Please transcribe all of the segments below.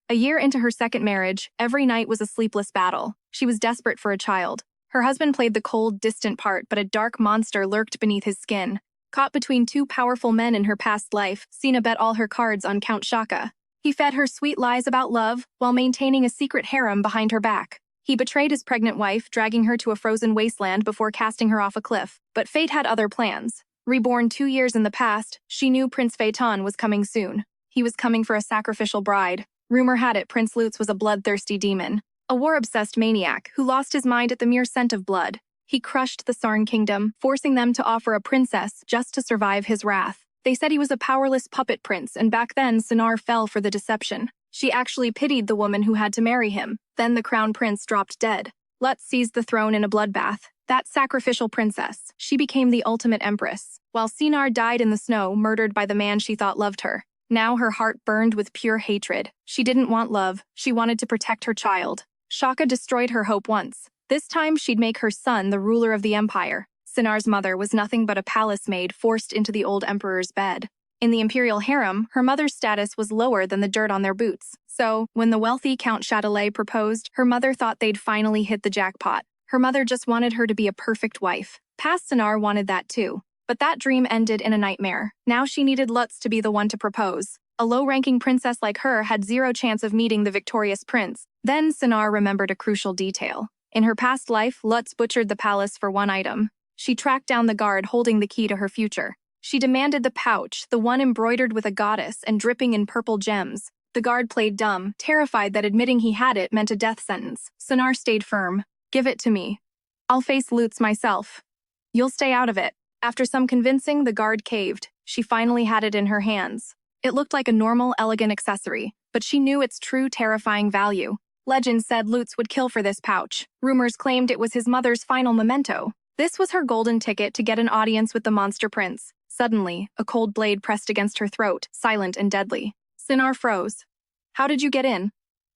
A year into her second marriage, every night was a sleepless battle. She was desperate for a child. Her husband played the cold, distant part, but a dark monster lurked beneath his skin. Caught between two powerful men in her past life, Sina bet all her cards on Count Shaka. He fed her sweet lies about love, while maintaining a secret harem behind her back. He betrayed his pregnant wife, dragging her to a frozen wasteland before casting her off a cliff. But fate had other plans. Reborn 2 years in the past, she knew Prince Phaeton was coming soon. He was coming for a sacrificial bride. Rumor had it Prince Lutz was a bloodthirsty demon, a war-obsessed maniac who lost his mind at the mere scent of blood. He crushed the Sarn kingdom, forcing them to offer a princess just to survive his wrath. They said he was a powerless puppet prince, and back then Sinar fell for the deception. She actually pitied the woman who had to marry him. Then the crown prince dropped dead. Lutz seized the throne in a bloodbath. That sacrificial princess, she became the ultimate empress, while Sinar died in the snow, murdered by the man she thought loved her. Now her heart burned with pure hatred. She didn't want love, she wanted to protect her child. Shaka destroyed her hope once. This time she'd make her son the ruler of the empire. Sinar's mother was nothing but a palace maid forced into the old emperor's bed. In the imperial harem, her mother's status was lower than the dirt on their boots. So, when the wealthy Count Châtelet proposed, her mother thought they'd finally hit the jackpot. Her mother just wanted her to be a perfect wife. Past Sinar wanted that too. But that dream ended in a nightmare. Now she needed Lutz to be the one to propose. A low-ranking princess like her had zero chance of meeting the victorious prince. Then Sinar remembered a crucial detail. In her past life, Lutz butchered the palace for one item. She tracked down the guard holding the key to her future. She demanded the pouch, the one embroidered with a goddess and dripping in purple gems. The guard played dumb, terrified that admitting he had it meant a death sentence. Sinar stayed firm. "Give it to me. I'll face Lutz myself. You'll stay out of it." After some convincing, the guard caved. She finally had it in her hands. It looked like a normal, elegant accessory, but she knew its true terrifying value. Legend said Lutz would kill for this pouch. Rumors claimed it was his mother's final memento. This was her golden ticket to get an audience with the monster prince. Suddenly, a cold blade pressed against her throat, silent and deadly. Sinar froze. "How did you get in?"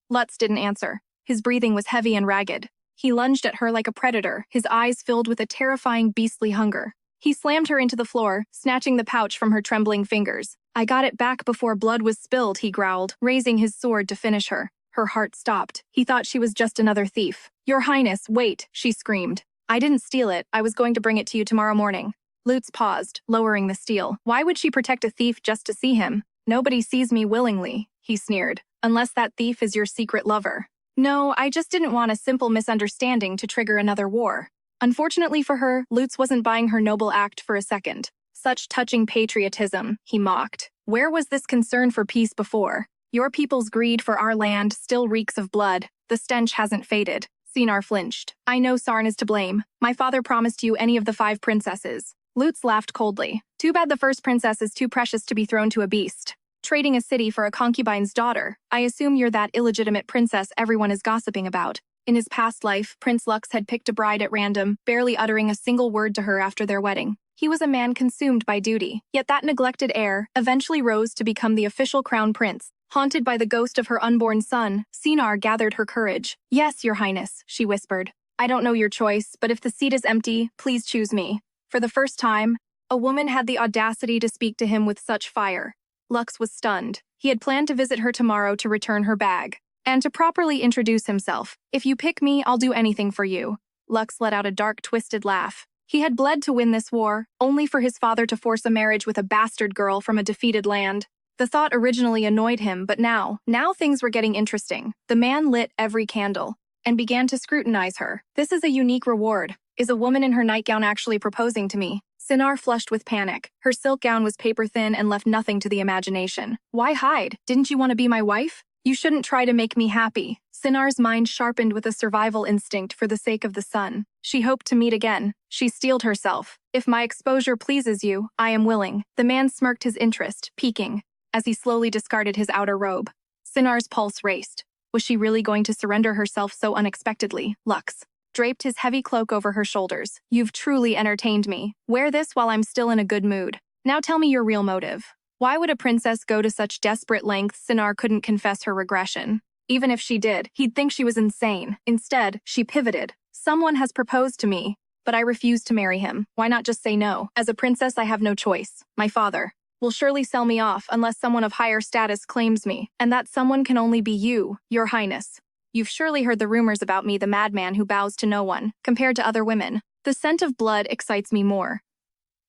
Lutz didn't answer. His breathing was heavy and ragged. He lunged at her like a predator, his eyes filled with a terrifying beastly hunger. He slammed her into the floor, snatching the pouch from her trembling fingers. "I got it back before blood was spilled," he growled, raising his sword to finish her. Her heart stopped. He thought she was just another thief. "Your Highness, wait," she screamed. "I didn't steal it. I was going to bring it to you tomorrow morning." Lutz paused, lowering the steel. Why would she protect a thief just to see him? "Nobody sees me willingly," he sneered. "Unless that thief is your secret lover." "No, I just didn't want a simple misunderstanding to trigger another war." Unfortunately for her, Lutz wasn't buying her noble act for a second. "Such touching patriotism," he mocked. "Where was this concern for peace before? Your people's greed for our land still reeks of blood. The stench hasn't faded." Sinar flinched. "I know Sarn is to blame. My father promised you any of the 5 princesses." Lutz laughed coldly. "Too bad the first princess is too precious to be thrown to a beast. Trading a city for a concubine's daughter. I assume you're that illegitimate princess everyone is gossiping about." In his past life, Prince Lux had picked a bride at random, barely uttering a single word to her after their wedding. He was a man consumed by duty. Yet that neglected heir eventually rose to become the official crown prince. Haunted by the ghost of her unborn son, Sinar gathered her courage. "Yes, Your Highness," she whispered. "I don't know your choice, but if the seat is empty, please choose me." For the first time, a woman had the audacity to speak to him with such fire. Lux was stunned. He had planned to visit her tomorrow to return her bag, and to properly introduce himself. "If you pick me, I'll do anything for you." Lux let out a dark, twisted laugh. He had bled to win this war, only for his father to force a marriage with a bastard girl from a defeated land. The thought originally annoyed him, but now things were getting interesting. The man lit every candle and began to scrutinize her. "This is a unique reward. Is a woman in her nightgown actually proposing to me?" Sinar flushed with panic. Her silk gown was paper-thin and left nothing to the imagination. "Why hide? Didn't you want to be my wife? You shouldn't try to make me happy." Sinar's mind sharpened with a survival instinct for the sake of the son. She hoped to meet again. She steeled herself. "If my exposure pleases you, I am willing." The man smirked his interest, piquing, as he slowly discarded his outer robe. Sinar's pulse raced. Was she really going to surrender herself so unexpectedly? Lux draped his heavy cloak over her shoulders. "You've truly entertained me. Wear this while I'm still in a good mood. Now tell me your real motive." Why would a princess go to such desperate lengths? Sinar couldn't confess her regression. Even if she did, he'd think she was insane. Instead, she pivoted. "Someone has proposed to me, but I refuse to marry him. Why not just say no? As a princess, I have no choice. My father." will surely sell me off unless someone of higher status claims me, and that someone can only be you, your highness. You've surely heard the rumors about me, the madman who bows to no one, compared to other women. The scent of blood excites me more.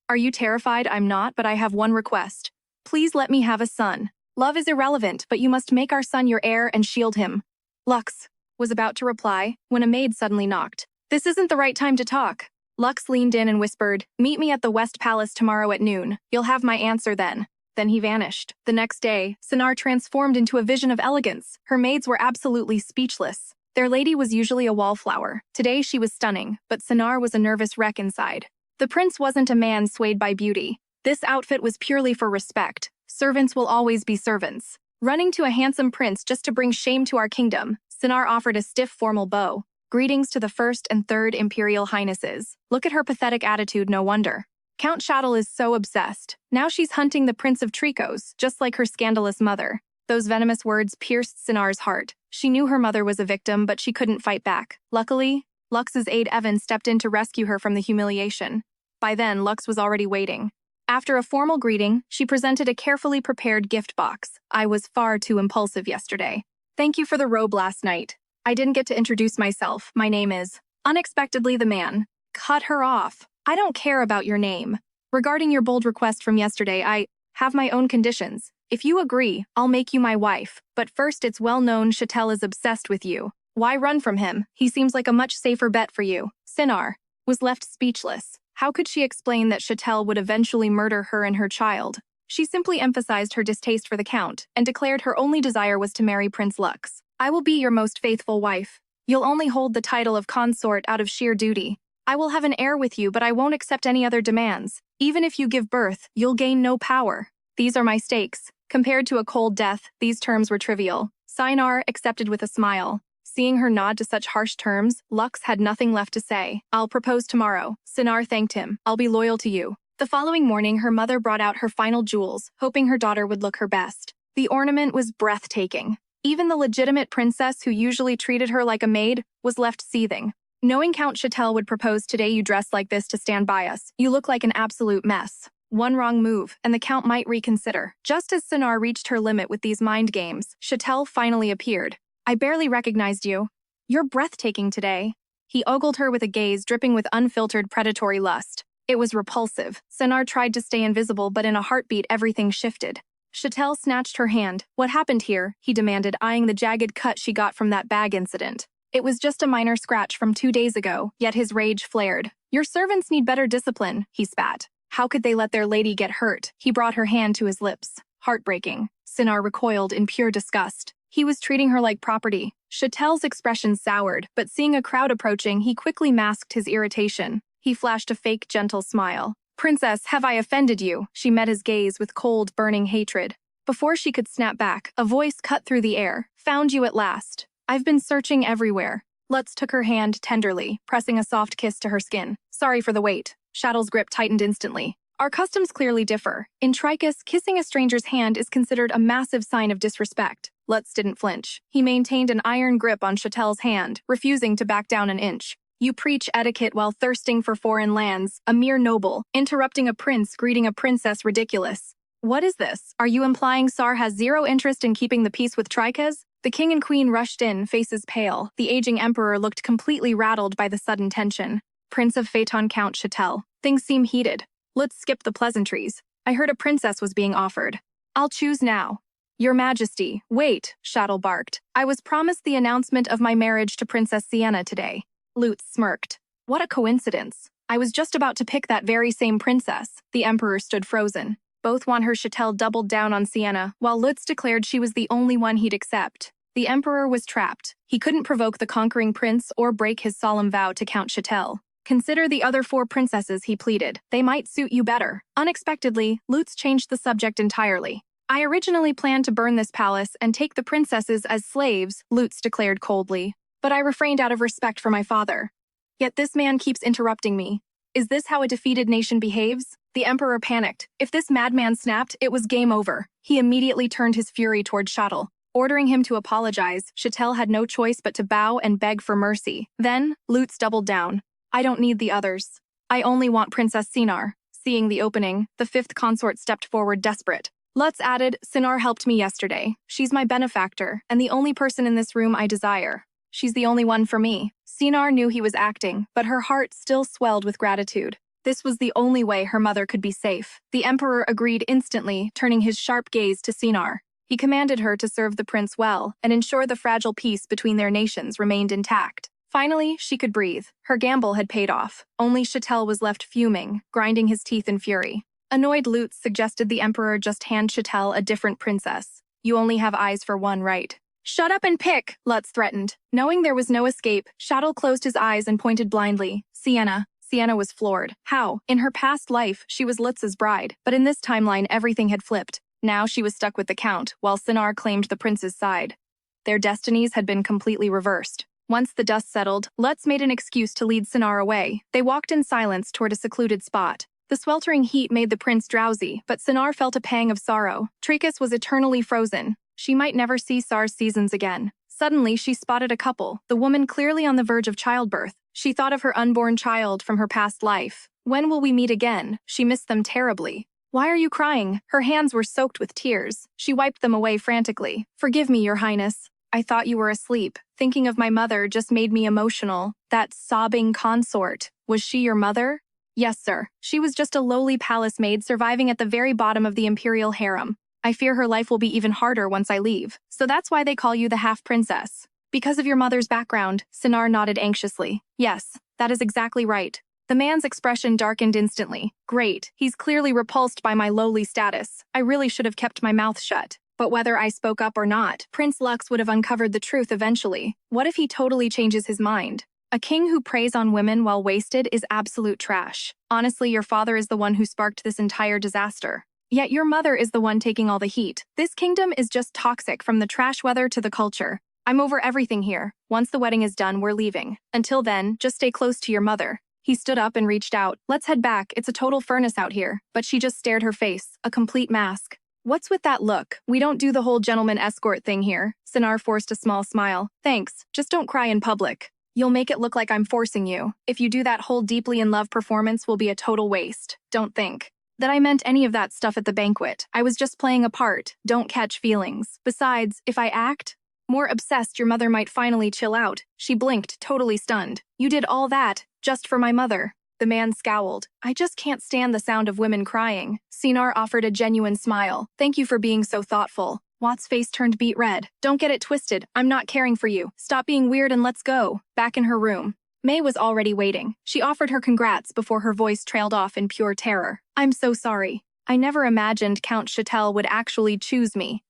Are you terrified? I'm not, but I have one request. Please let me have a son. Love is irrelevant, but you must make our son your heir and shield him. Lux was about to reply when a maid suddenly knocked. This isn't the right time to talk. Lux leaned in and whispered, "Meet me at the West Palace tomorrow at noon. You'll have my answer then." Then he vanished. The next day, Sinar transformed into a vision of elegance. Her maids were absolutely speechless. Their lady was usually a wallflower. Today she was stunning, but Sinar was a nervous wreck inside. The prince wasn't a man swayed by beauty. This outfit was purely for respect. Servants will always be servants. Running to a handsome prince just to bring shame to our kingdom, Sinar offered a stiff formal bow. Greetings to the first and third imperial highnesses. Look at her pathetic attitude, no wonder. Count Shuttle is so obsessed. Now she's hunting the Prince of Tricos, just like her scandalous mother. Those venomous words pierced Sinar's heart. She knew her mother was a victim, but she couldn't fight back. Luckily, Lux's aide Evan stepped in to rescue her from the humiliation. By then, Lux was already waiting. After a formal greeting, she presented a carefully prepared gift box. I was far too impulsive yesterday. Thank you for the robe last night. I didn't get to introduce myself. My name is... Unexpectedly, the man cut her off. I don't care about your name. Regarding your bold request from yesterday, I have my own conditions. If you agree, I'll make you my wife. But first, it's well known Chattel is obsessed with you. Why run from him? He seems like a much safer bet for you. Sinar was left speechless. How could she explain that Chattel would eventually murder her and her child? She simply emphasized her distaste for the Count and declared her only desire was to marry Prince Lux. I will be your most faithful wife. You'll only hold the title of consort out of sheer duty. I will have an heir with you, but I won't accept any other demands. Even if you give birth, you'll gain no power. These are my stakes. Compared to a cold death, these terms were trivial. Sinar accepted with a smile. Seeing her nod to such harsh terms, Lux had nothing left to say. I'll propose tomorrow. Sinar thanked him. I'll be loyal to you. The following morning, her mother brought out her final jewels, hoping her daughter would look her best. The ornament was breathtaking. Even the legitimate princess who usually treated her like a maid was left seething. Knowing Count Chattel would propose today, you dress like this to stand by us. You look like an absolute mess. One wrong move, and the Count might reconsider. Just as Sinar reached her limit with these mind games, Chattel finally appeared. I barely recognized you. You're breathtaking today. He ogled her with a gaze dripping with unfiltered predatory lust. It was repulsive. Sinar tried to stay invisible, but in a heartbeat, everything shifted. Chattel snatched her hand. What happened here? He demanded, eyeing the jagged cut she got from that bag incident. It was just a minor scratch from 2 days ago, yet his rage flared. Your servants need better discipline, he spat. How could they let their lady get hurt? He brought her hand to his lips. Heartbreaking. Sinar recoiled in pure disgust. He was treating her like property. Chattel's expression soured, but seeing a crowd approaching, he quickly masked his irritation. He flashed a fake, gentle smile. Princess, have I offended you? She met his gaze with cold, burning hatred. Before she could snap back, a voice cut through the air. Found you at last. I've been searching everywhere. Lutz took her hand tenderly, pressing a soft kiss to her skin. Sorry for the wait. Shattel's grip tightened instantly. Our customs clearly differ. In Tricus, kissing a stranger's hand is considered a massive sign of disrespect. Lutz didn't flinch. He maintained an iron grip on Chattel's hand, refusing to back down an inch. You preach etiquette while thirsting for foreign lands, a mere noble, interrupting a prince greeting a princess ridiculous. What is this? Are you implying Sar has zero interest in keeping the peace with Tricus? The king and queen rushed in, faces pale. The aging emperor looked completely rattled by the sudden tension. Prince of Phaeton Count Chattel. Things seem heated. Let's skip the pleasantries. I heard a princess was being offered. I'll choose now. Your Majesty, wait, Chattel barked. I was promised the announcement of my marriage to Princess Sienna today. Lutz smirked. What a coincidence. I was just about to pick that very same princess. The emperor stood frozen. Both want her. Chattel doubled down on Sienna, while Lutz declared she was the only one he'd accept. The emperor was trapped. He couldn't provoke the conquering prince or break his solemn vow to Count Chattel. Consider the other 4 princesses, he pleaded. They might suit you better. Unexpectedly, Lutz changed the subject entirely. I originally planned to burn this palace and take the princesses as slaves, Lutz declared coldly. But I refrained out of respect for my father. Yet this man keeps interrupting me. Is this how a defeated nation behaves? The emperor panicked. If this madman snapped, it was game over. He immediately turned his fury toward Chattel. Ordering him to apologize, Chattel had no choice but to bow and beg for mercy. Then, Lutz doubled down. I don't need the others. I only want Princess Sinar. Seeing the opening, the fifth consort stepped forward desperate. Lutz added, Sinar helped me yesterday. She's my benefactor, and the only person in this room I desire. She's the only one for me. Sinar knew he was acting, but her heart still swelled with gratitude. This was the only way her mother could be safe. The Emperor agreed instantly, turning his sharp gaze to Sinar. He commanded her to serve the prince well and ensure the fragile peace between their nations remained intact. Finally, she could breathe. Her gamble had paid off. Only Chatel was left fuming, grinding his teeth in fury. Annoyed Lutz suggested the Emperor just hand Chatel a different princess. You only have eyes for one, right? Shut up and pick, Lutz threatened. Knowing there was no escape, Chatel closed his eyes and pointed blindly. Sienna. Sienna was floored. How? In her past life, she was Lutz's bride, but in this timeline everything had flipped. Now she was stuck with the Count, while Sinar claimed the prince's side. Their destinies had been completely reversed. Once the dust settled, Lutz made an excuse to lead Sinar away. They walked in silence toward a secluded spot. The sweltering heat made the prince drowsy, but Sinar felt a pang of sorrow. Trachis was eternally frozen. She might never see Sar's seasons again. Suddenly, she spotted a couple, the woman clearly on the verge of childbirth. She thought of her unborn child from her past life. When will we meet again? She missed them terribly. Why are you crying? Her hands were soaked with tears. She wiped them away frantically. Forgive me, Your Highness. I thought you were asleep. Thinking of my mother just made me emotional. That sobbing consort. Was she your mother? Yes, sir. She was just a lowly palace maid surviving at the very bottom of the imperial harem. I fear her life will be even harder once I leave. So that's why they call you the half-princess. Because of your mother's background, Sinar nodded anxiously. Yes, that is exactly right. The man's expression darkened instantly. Great, he's clearly repulsed by my lowly status. I really should have kept my mouth shut. But whether I spoke up or not, Prince Lux would have uncovered the truth eventually. What if he totally changes his mind? A king who preys on women while wasted is absolute trash. Honestly, your father is the one who sparked this entire disaster. Yet your mother is the one taking all the heat. This kingdom is just toxic from the trash weather to the culture. I'm over everything here. Once the wedding is done, we're leaving. Until then, just stay close to your mother. He stood up and reached out. Let's head back. It's a total furnace out here. But she just stared her face, a complete mask. What's with that look? We don't do the whole gentleman escort thing here. Sinar forced a small smile. Thanks. Just don't cry in public. You'll make it look like I'm forcing you. If you do, that whole deeply in love performance will be a total waste. Don't think that I meant any of that stuff at the banquet. I was just playing a part. Don't catch feelings. Besides, if I act more obsessed, your mother might finally chill out. She blinked, totally stunned. You did all that just for my mother. The man scowled. I just can't stand the sound of women crying. Sinar offered a genuine smile. Thank you for being so thoughtful. Watt's face turned beet red. Don't get it twisted. I'm not caring for you. Stop being weird and let's go. Back in her room, May was already waiting. She offered her congrats before her voice trailed off in pure terror. I'm so sorry. I never imagined Count Chatel would actually choose me.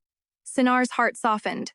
Sinar's heart softened.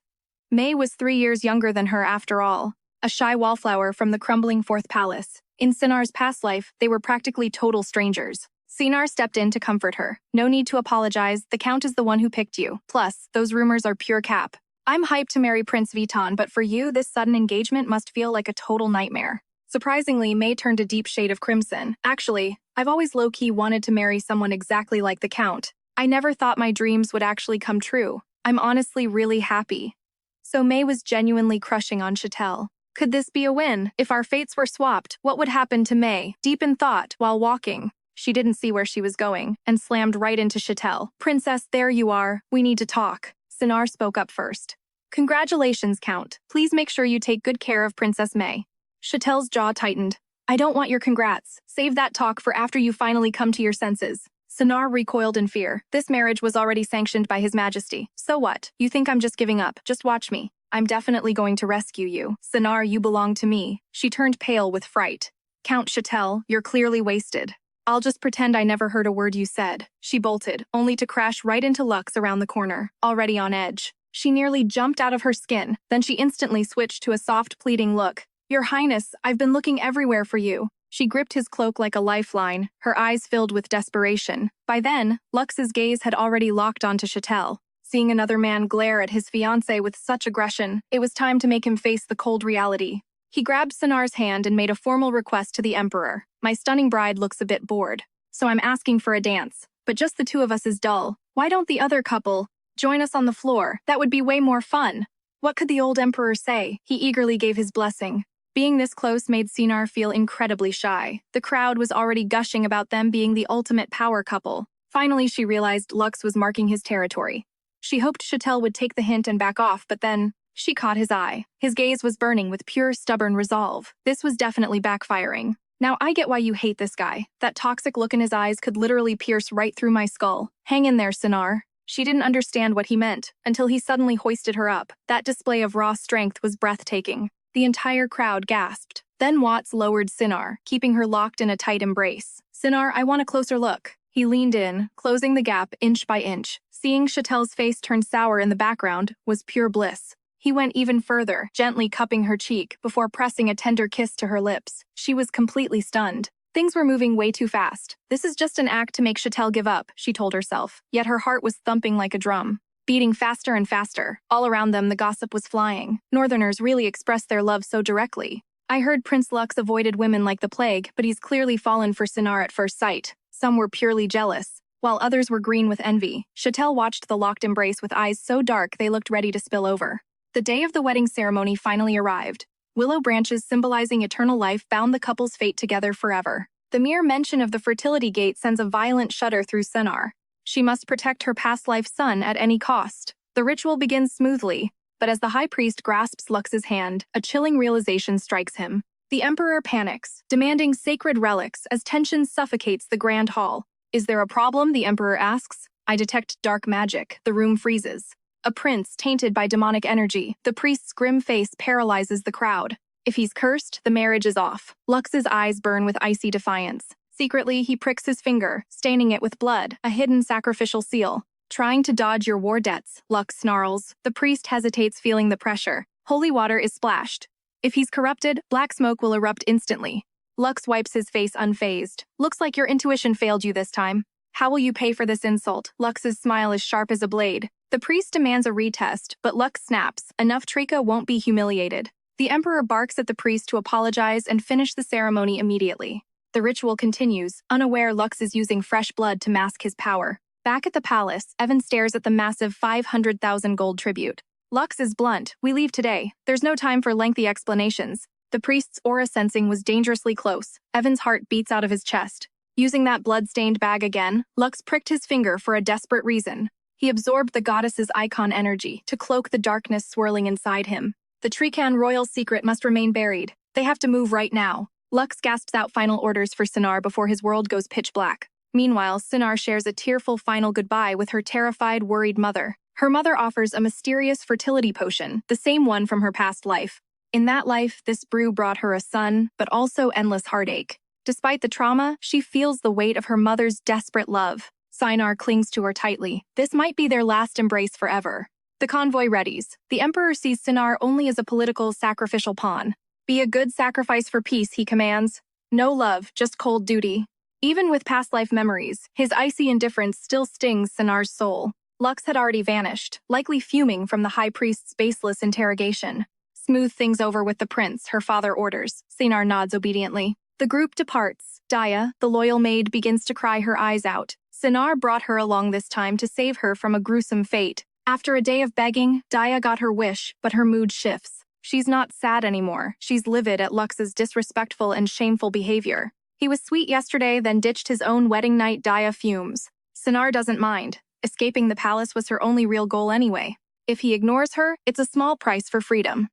May was 3 years younger than her after all. A shy wallflower from the crumbling fourth palace. In Sinar's past life, they were practically total strangers. Sinar stepped in to comfort her. No need to apologize, the Count is the one who picked you. Plus, those rumors are pure cap. I'm hyped to marry Prince Viton, but for you, this sudden engagement must feel like a total nightmare. Surprisingly, May turned a deep shade of crimson. Actually, I've always low-key wanted to marry someone exactly like the Count. I never thought my dreams would actually come true. I'm honestly really happy. So May was genuinely crushing on Chatel. Could this be a win? If our fates were swapped, what would happen to May? Deep in thought, while walking, she didn't see where she was going, and slammed right into Chatel. Princess, there you are. We need to talk. Sinar spoke up first. Congratulations, Count. Please make sure you take good care of Princess May. Chatel's jaw tightened. I don't want your congrats. Save that talk for after you finally come to your senses. Sinar recoiled in fear. This marriage was already sanctioned by His Majesty. So what? You think I'm just giving up? Just watch me. I'm definitely going to rescue you. Sinar, you belong to me. She turned pale with fright. Count Chatel, you're clearly wasted. I'll just pretend I never heard a word you said. She bolted, only to crash right into Lux around the corner, already on edge. She nearly jumped out of her skin, then she instantly switched to a soft, pleading look. Your Highness, I've been looking everywhere for you. She gripped his cloak like a lifeline, her eyes filled with desperation. By then, Lux's gaze had already locked onto Chatel. Seeing another man glare at his fiancée with such aggression, it was time to make him face the cold reality. He grabbed Sinar's hand and made a formal request to the Emperor. My stunning bride looks a bit bored, so I'm asking for a dance. But just the two of us is dull. Why don't the other couple join us on the floor? That would be way more fun. What could the old Emperor say? He eagerly gave his blessing. Being this close made Sinar feel incredibly shy. The crowd was already gushing about them being the ultimate power couple. Finally, she realized Lux was marking his territory. She hoped Chatel would take the hint and back off, but then she caught his eye. His gaze was burning with pure, stubborn resolve. This was definitely backfiring. Now I get why you hate this guy. That toxic look in his eyes could literally pierce right through my skull. Hang in there, Sinar. She didn't understand what he meant until he suddenly hoisted her up. That display of raw strength was breathtaking. The entire crowd gasped. Then Watts lowered Sinar, keeping her locked in a tight embrace. Sinar, I want a closer look. He leaned in, closing the gap inch by inch. Seeing Chatel's face turn sour in the background was pure bliss. He went even further, gently cupping her cheek before pressing a tender kiss to her lips. She was completely stunned. Things were moving way too fast. This is just an act to make Chatel give up, she told herself. Yet her heart was thumping like a drum, beating faster and faster. All around them, the gossip was flying. Northerners really expressed their love so directly. I heard Prince Lux avoided women like the plague, but he's clearly fallen for Sinar at first sight. Some were purely jealous, while others were green with envy. Chatel watched the locked embrace with eyes so dark they looked ready to spill over. The day of the wedding ceremony finally arrived. Willow branches symbolizing eternal life bound the couple's fate together forever. The mere mention of the fertility gate sends a violent shudder through Sinar. She must protect her past life son at any cost. The ritual begins smoothly, but as the high priest grasps Lux's hand, a chilling realization strikes him. The emperor panics, demanding sacred relics as tension suffocates the grand hall. Is there a problem? The emperor asks. I detect dark magic. The room freezes. A prince tainted by demonic energy. The priest's grim face paralyzes the crowd. If he's cursed, the marriage is off. Lux's eyes burn with icy defiance. Secretly, he pricks his finger, staining it with blood, a hidden sacrificial seal. Trying to dodge your war debts, Lux snarls. The priest hesitates, feeling the pressure. Holy water is splashed. If he's corrupted, black smoke will erupt instantly. Lux wipes his face unfazed. Looks like your intuition failed you this time. How will you pay for this insult? Lux's smile is sharp as a blade. The priest demands a retest, but Lux snaps. Enough, Trika won't be humiliated. The emperor barks at the priest to apologize and finish the ceremony immediately. The ritual continues, unaware Lux is using fresh blood to mask his power. Back at the palace, Evan stares at the massive 500,000 gold tribute. Lux is blunt. We leave today. There's no time for lengthy explanations. The priest's aura sensing was dangerously close. Evan's heart beats out of his chest. Using that blood-stained bag again, Lux pricked his finger for a desperate reason. He absorbed the goddess's icon energy to cloak the darkness swirling inside him. The Trican royal secret must remain buried. They have to move right now. Lux gasps out final orders for Sinar before his world goes pitch black. Meanwhile, Sinar shares a tearful final goodbye with her terrified, worried mother. Her mother offers a mysterious fertility potion, the same one from her past life. In that life, this brew brought her a son, but also endless heartache. Despite the trauma, she feels the weight of her mother's desperate love. Sinar clings to her tightly. This might be their last embrace forever. The convoy readies. The emperor sees Sinar only as a political, sacrificial pawn. Be a good sacrifice for peace, he commands. No love, just cold duty. Even with past life memories, his icy indifference still stings Sinar's soul. Lux had already vanished, likely fuming from the high priest's baseless interrogation. Smooth things over with the prince, her father orders. Sinar nods obediently. The group departs. Daya, the loyal maid, begins to cry her eyes out. Sinar brought her along this time to save her from a gruesome fate. After a day of begging, Daya got her wish, but her mood shifts. She's not sad anymore. She's livid at Lux's disrespectful and shameful behavior. He was sweet yesterday, then ditched his own wedding night. Daya fumes. Sinar doesn't mind. Escaping the palace was her only real goal anyway. If he ignores her, it's a small price for freedom.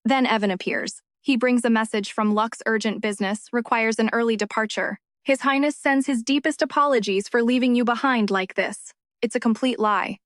Then Evan appears. He brings a message from Lux. Urgent business, requires an early departure. His Highness sends his deepest apologies for leaving you behind like this. It's a complete lie.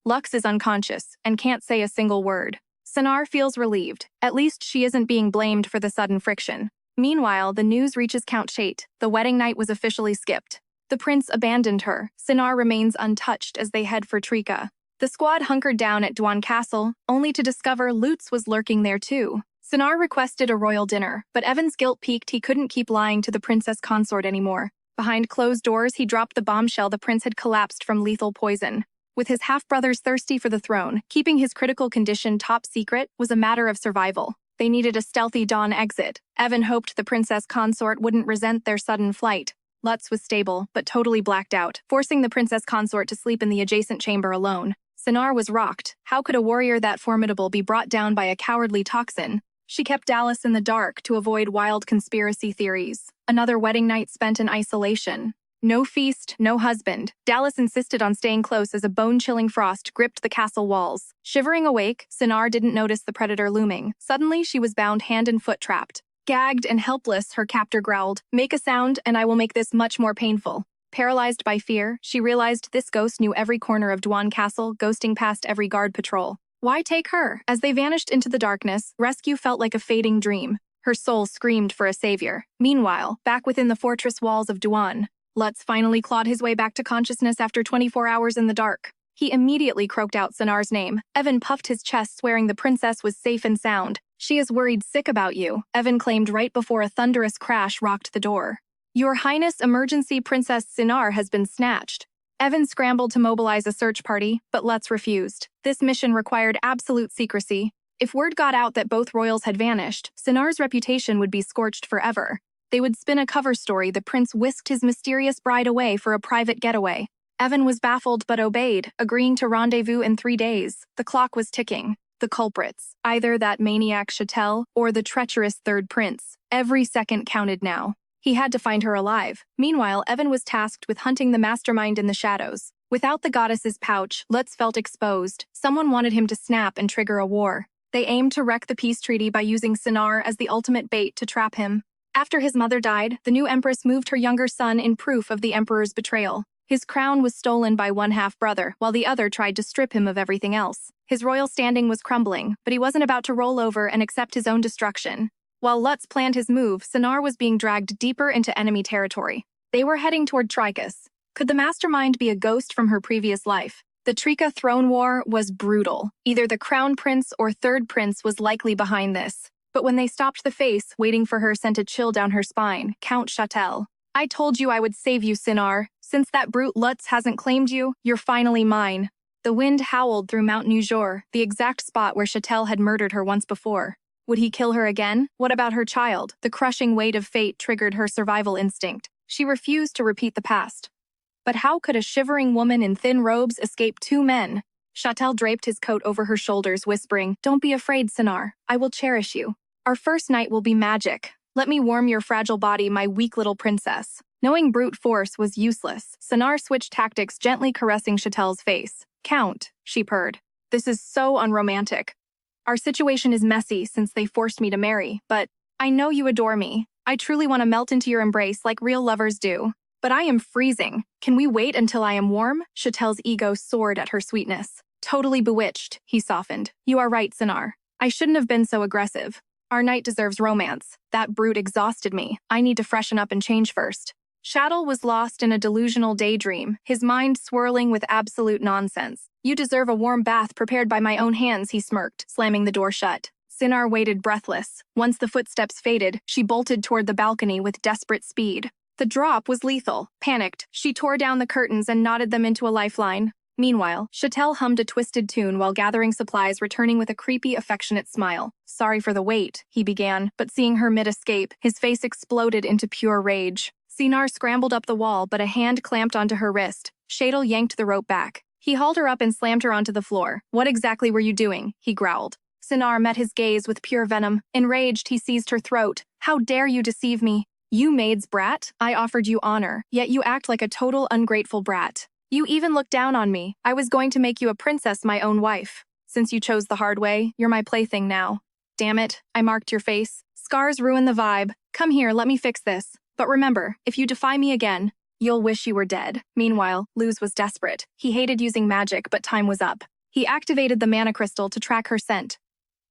Lux is unconscious and can't say a single word. Sinar feels relieved. At least she isn't being blamed for the sudden friction. Meanwhile, the news reaches Count Chait. The wedding night was officially skipped. The prince abandoned her. Sinar remains untouched as they head for Trika. The squad hunkered down at Duan Castle, only to discover Lutz was lurking there too. Sinar requested a royal dinner, but Evan's guilt peaked. He couldn't keep lying to the princess consort anymore. Behind closed doors, he dropped the bombshell the prince had collapsed from lethal poison. With his half-brothers thirsty for the throne, keeping his critical condition top secret was a matter of survival. They needed a stealthy dawn exit. Evan hoped the princess consort wouldn't resent their sudden flight. Lutz was stable, but totally blacked out, forcing the princess consort to sleep in the adjacent chamber alone. Sinar was rocked. How could a warrior that formidable be brought down by a cowardly toxin? She kept Dallas in the dark to avoid wild conspiracy theories. Another wedding night spent in isolation. No feast, no husband. Dallas insisted on staying close as a bone-chilling frost gripped the castle walls. Shivering awake, Sinar didn't notice the predator looming. Suddenly, she was bound hand and foot trapped. Gagged and helpless, her captor growled, "Make a sound, and I will make this much more painful." Paralyzed by fear, she realized this ghost knew every corner of Dwan Castle, ghosting past every guard patrol. Why take her? As they vanished into the darkness, rescue felt like a fading dream. Her soul screamed for a savior. Meanwhile, back within the fortress walls of Dwan, Lutz finally clawed his way back to consciousness after 24 hours in the dark. He immediately croaked out Sinar's name. Evan puffed his chest, swearing the princess was safe and sound. "She is worried sick about you," Evan claimed right before a thunderous crash rocked the door. "Your Highness, emergency Princess Sinar has been snatched." Evan scrambled to mobilize a search party, but Lutz refused. This mission required absolute secrecy. If word got out that both royals had vanished, Sinar's reputation would be scorched forever. They would spin a cover story: the prince whisked his mysterious bride away for a private getaway. Evan was baffled but obeyed, agreeing to rendezvous in 3 days. The clock was ticking. The culprits, either that maniac Chattel or the treacherous third prince. Every second counted now. He had to find her alive. Meanwhile, Evan was tasked with hunting the mastermind in the shadows. Without the goddess's pouch, Lutz felt exposed. Someone wanted him to snap and trigger a war. They aimed to wreck the peace treaty by using Sinar as the ultimate bait to trap him. After his mother died, the new empress moved her younger son in proof of the emperor's betrayal. His crown was stolen by one half-brother, while the other tried to strip him of everything else. His royal standing was crumbling, but he wasn't about to roll over and accept his own destruction. While Lutz planned his move, Sinar was being dragged deeper into enemy territory. They were heading toward Trichus. Could the mastermind be a ghost from her previous life? The Trika throne war was brutal. Either the crown prince or third prince was likely behind this. But when they stopped, the face waiting for her sent a chill down her spine. Count Chattel. "I told you I would save you, Sinar. Since that brute Lutz hasn't claimed you, you're finally mine." The wind howled through Mount Nujor, the exact spot where Chattel had murdered her once before. Would he kill her again? What about her child? The crushing weight of fate triggered her survival instinct. She refused to repeat the past. But how could a shivering woman in thin robes escape 2 men? Chattel draped his coat over her shoulders, whispering, "Don't be afraid, Sinar. I will cherish you. Our first night will be magic. Let me warm your fragile body, my weak little princess." Knowing brute force was useless, Sinar switched tactics, gently caressing Chattel's face. "Count," she purred. "This is so unromantic. Our situation is messy since they forced me to marry, but I know you adore me. I truly want to melt into your embrace like real lovers do. But I am freezing. Can we wait until I am warm?" Chattel's ego soared at her sweetness. "Totally bewitched," he softened. "You are right, Sinar. I shouldn't have been so aggressive. Our night deserves romance. That brute exhausted me. I need to freshen up and change first." Chattel was lost in a delusional daydream, his mind swirling with absolute nonsense. "You deserve a warm bath prepared by my own hands," he smirked, slamming the door shut. Sinar waited breathless. Once the footsteps faded, she bolted toward the balcony with desperate speed. The drop was lethal. Panicked, she tore down the curtains and knotted them into a lifeline. Meanwhile, Chattel hummed a twisted tune while gathering supplies, returning with a creepy, affectionate smile. "Sorry for the wait," he began, but seeing her mid-escape, his face exploded into pure rage. Sinar scrambled up the wall, but a hand clamped onto her wrist. Shadel yanked the rope back. He hauled her up and slammed her onto the floor. "What exactly were you doing?" he growled. Sinar met his gaze with pure venom. Enraged, he seized her throat. "How dare you deceive me? You maid's brat? I offered you honor, yet you act like a total ungrateful brat. You even look down on me. I was going to make you a princess, my own wife. Since you chose the hard way, you're my plaything now. Damn it, I marked your face. Scars ruin the vibe. Come here, let me fix this. But remember, if you defy me again, you'll wish you were dead." Meanwhile, Luz was desperate. He hated using magic, but time was up. He activated the mana crystal to track her scent.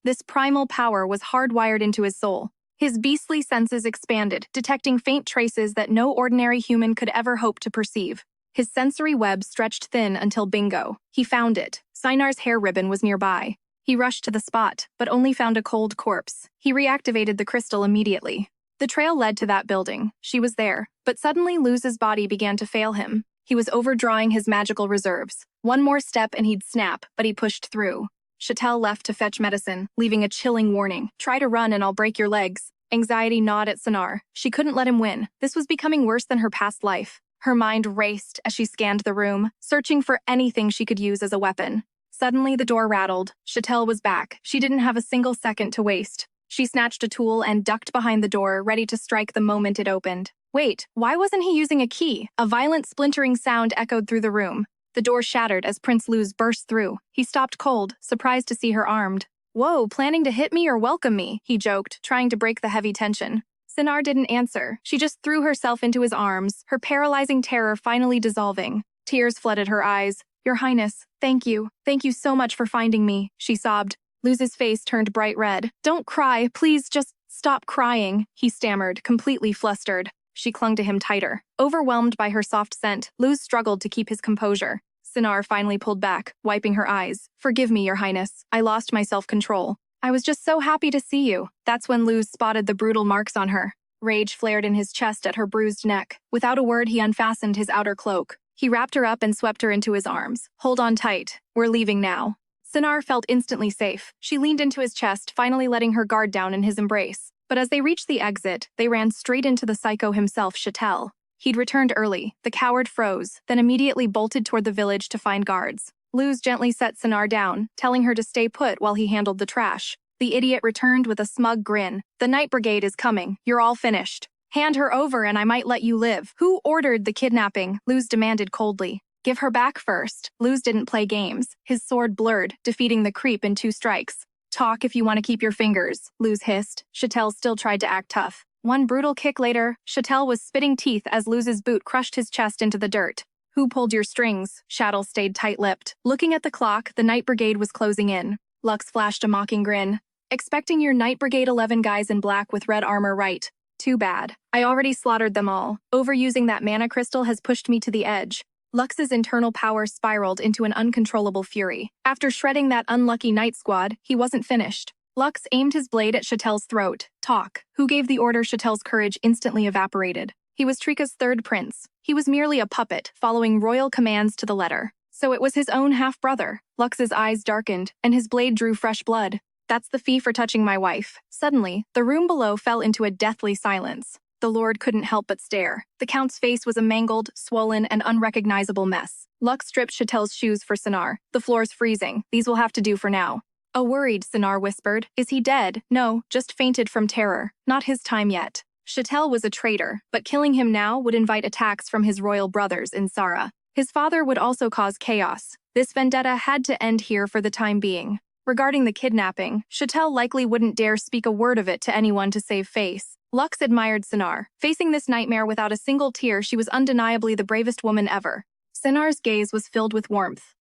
This primal power was hardwired into his soul. His beastly senses expanded, detecting faint traces that no ordinary human could ever hope to perceive. His sensory web stretched thin until bingo. He found it. Sinar's hair ribbon was nearby. He rushed to the spot, but only found a cold corpse. He reactivated the crystal immediately. The trail led to that building. She was there. But suddenly Luz's body began to fail him. He was overdrawing his magical reserves. One more step and he'd snap, but he pushed through. Chattel left to fetch medicine, leaving a chilling warning. "Try to run and I'll break your legs." Anxiety gnawed at Sinar. She couldn't let him win. This was becoming worse than her past life. Her mind raced as she scanned the room, searching for anything she could use as a weapon. Suddenly, the door rattled. Chattel was back. She didn't have a single second to waste. She snatched a tool and ducked behind the door, ready to strike the moment it opened. Wait, why wasn't he using a key? A violent splintering sound echoed through the room. The door shattered as Prince Luz burst through. He stopped cold, surprised to see her armed. Whoa, planning to hit me or welcome me? He joked, trying to break the heavy tension. Sinar didn't answer. She just threw herself into his arms, her paralyzing terror finally dissolving. Tears flooded her eyes. Your Highness, thank you. Thank you so much for finding me, she sobbed. Luz's face turned bright red. Don't cry, please just stop crying, he stammered, completely flustered. She clung to him tighter. Overwhelmed by her soft scent, Luz struggled to keep his composure. Sinar finally pulled back, wiping her eyes. Forgive me, Your Highness. I lost my self-control. I was just so happy to see you. That's when Luz spotted the brutal marks on her. Rage flared in his chest at her bruised neck. Without a word, he unfastened his outer cloak. He wrapped her up and swept her into his arms. Hold on tight. We're leaving now. Sinar felt instantly safe. She leaned into his chest, finally letting her guard down in his embrace. But as they reached the exit, they ran straight into the psycho himself, Chatel. He'd returned early. The coward froze, then immediately bolted toward the village to find guards. Luz gently set Sinar down, telling her to stay put while he handled the trash. The idiot returned with a smug grin. The night brigade is coming. You're all finished. Hand her over and I might let you live. Who ordered the kidnapping? Luz demanded coldly. Give her back first. Luz didn't play games. His sword blurred, defeating the creep in 2 strikes. Talk if you want to keep your fingers, Luz hissed. Chatel still tried to act tough. One brutal kick later, Chatel was spitting teeth as Luz's boot crushed his chest into the dirt. Who pulled your strings? Chatel stayed tight-lipped. Looking at the clock, the night brigade was closing in. Lux flashed a mocking grin. Expecting your night brigade 11 guys in black with red armor, right? Too bad. I already slaughtered them all. Overusing that mana crystal has pushed me to the edge. Lux's internal power spiraled into an uncontrollable fury. After shredding that unlucky night squad, he wasn't finished. Lux aimed his blade at Chatel's throat. Talk. Who gave the order? Chatel's courage instantly evaporated. He was Trika's 3rd prince. He was merely a puppet, following royal commands to the letter. So it was his own half-brother. Lux's eyes darkened, and his blade drew fresh blood. That's the fee for touching my wife. Suddenly, the room below fell into a deathly silence. The lord couldn't help but stare. The count's face was a mangled, swollen, and unrecognizable mess. Lux stripped Chatel's shoes for Sinar. The floor's freezing. These will have to do for now. A worried Sinar whispered. Is he dead? No, just fainted from terror. Not his time yet. Chatel was a traitor, but killing him now would invite attacks from his royal brothers in Sara. His father would also cause chaos. This vendetta had to end here for the time being. Regarding the kidnapping, Chatel likely wouldn't dare speak a word of it to anyone to save face. Lux admired Sinar. Facing this nightmare without a single tear, she was undeniably the bravest woman ever. Sinar's gaze was filled with warmth.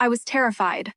I was terrified.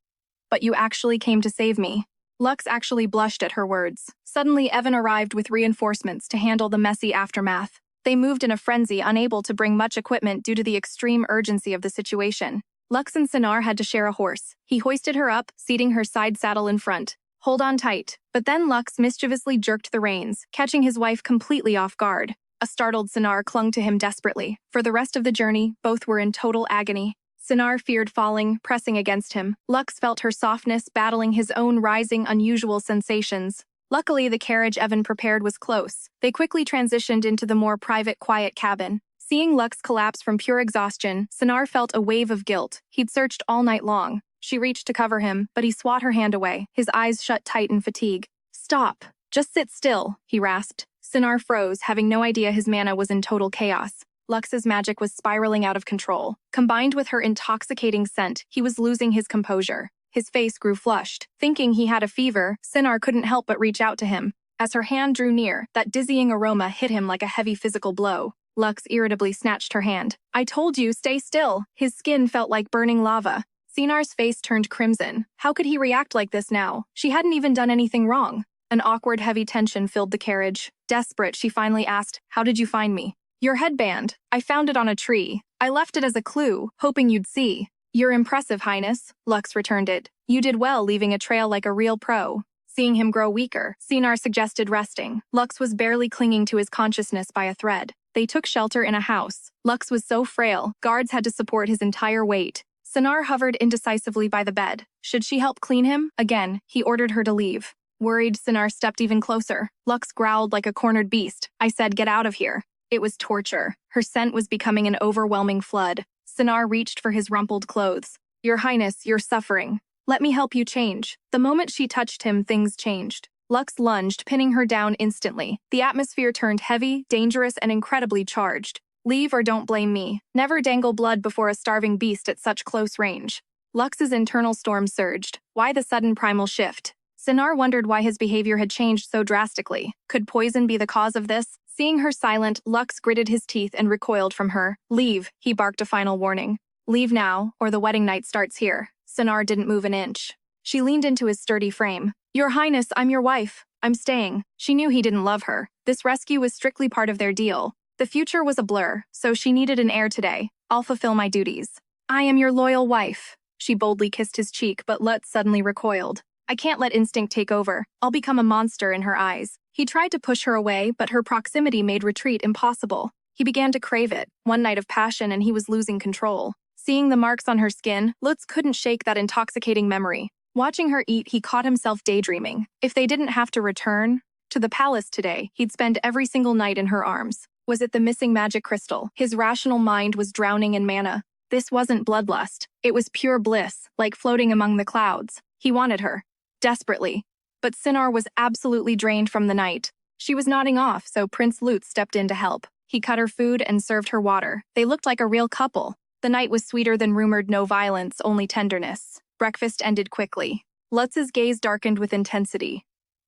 But you actually came to save me. Lux actually blushed at her words. Suddenly, Evan arrived with reinforcements to handle the messy aftermath. They moved in a frenzy, unable to bring much equipment due to the extreme urgency of the situation. Lux and Sinar had to share a horse. He hoisted her up, seating her side saddle in front. Hold on tight. But then Lux mischievously jerked the reins, catching his wife completely off guard. A startled Sinar clung to him desperately. For the rest of the journey, both were in total agony. Sinar feared falling, pressing against him. Lux felt her softness battling his own rising, unusual sensations. Luckily, the carriage Evan prepared was close. They quickly transitioned into the more private, quiet cabin. Seeing Lux collapse from pure exhaustion, Sinar felt a wave of guilt. He'd searched all night long. She reached to cover him, but he swat her hand away, his eyes shut tight in fatigue. Stop. Just sit still, he rasped. Sinar froze, having no idea his mana was in total chaos. Lux's magic was spiraling out of control. Combined with her intoxicating scent, he was losing his composure. His face grew flushed. Thinking he had a fever, Sinar couldn't help but reach out to him. As her hand drew near, that dizzying aroma hit him like a heavy physical blow. Lux irritably snatched her hand. I told you, stay still. His skin felt like burning lava. Sinar's face turned crimson. How could he react like this now? She hadn't even done anything wrong. An awkward, heavy tension filled the carriage. Desperate, she finally asked, How did you find me? Your headband. I found it on a tree. I left it as a clue, hoping you'd see. You're impressive, Highness. Lux returned it. You did well leaving a trail like a real pro. Seeing him grow weaker, Sinar suggested resting. Lux was barely clinging to his consciousness by a thread. They took shelter in a house. Lux was so frail, guards had to support his entire weight. Sinar hovered indecisively by the bed. Should she help clean him? Again, he ordered her to leave. Worried, Sinar stepped even closer. Lux growled like a cornered beast. I said, get out of here. It was torture. Her scent was becoming an overwhelming flood. Sinar reached for his rumpled clothes. Your Highness, you're suffering. Let me help you change. The moment she touched him, things changed. Lux lunged, pinning her down instantly. The atmosphere turned heavy, dangerous, and incredibly charged. Leave or don't blame me. Never dangle blood before a starving beast at such close range. Lux's internal storm surged. Why the sudden primal shift? Sinar wondered why his behavior had changed so drastically. Could poison be the cause of this? Seeing her silent, Lux gritted his teeth and recoiled from her. Leave, he barked a final warning. Leave now, or the wedding night starts here. Sinar didn't move an inch. She leaned into his sturdy frame. Your Highness, I'm your wife. I'm staying. She knew he didn't love her. This rescue was strictly part of their deal. The future was a blur, so she needed an heir today. I'll fulfill my duties. I am your loyal wife. She boldly kissed his cheek, but Lutz suddenly recoiled. I can't let instinct take over. I'll become a monster in her eyes. He tried to push her away, but her proximity made retreat impossible. He began to crave it. One night of passion and he was losing control. Seeing the marks on her skin, Lutz couldn't shake that intoxicating memory. Watching her eat, he caught himself daydreaming. If they didn't have to return to the palace today, he'd spend every single night in her arms. Was it the missing magic crystal? His rational mind was drowning in mana. This wasn't bloodlust. It was pure bliss, like floating among the clouds. He wanted her. Desperately. But Sinar was absolutely drained from the night. She was nodding off, so Prince Lutz stepped in to help. He cut her food and served her water. They looked like a real couple. The night was sweeter than rumored no violence, only tenderness. Breakfast ended quickly. Lutz's gaze darkened with intensity.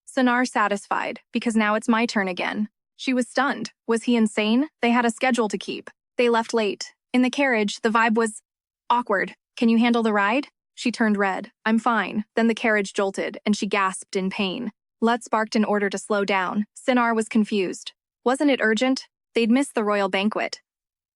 Sinar satisfied, because now it's my turn again. She was stunned. Was he insane? They had a schedule to keep. They left late. In the carriage, the vibe was awkward. Can you handle the ride? She turned red. I'm fine. Then the carriage jolted, and she gasped in pain. Lutz barked in order to slow down. Sinar was confused. Wasn't it urgent? They'd missed the royal banquet.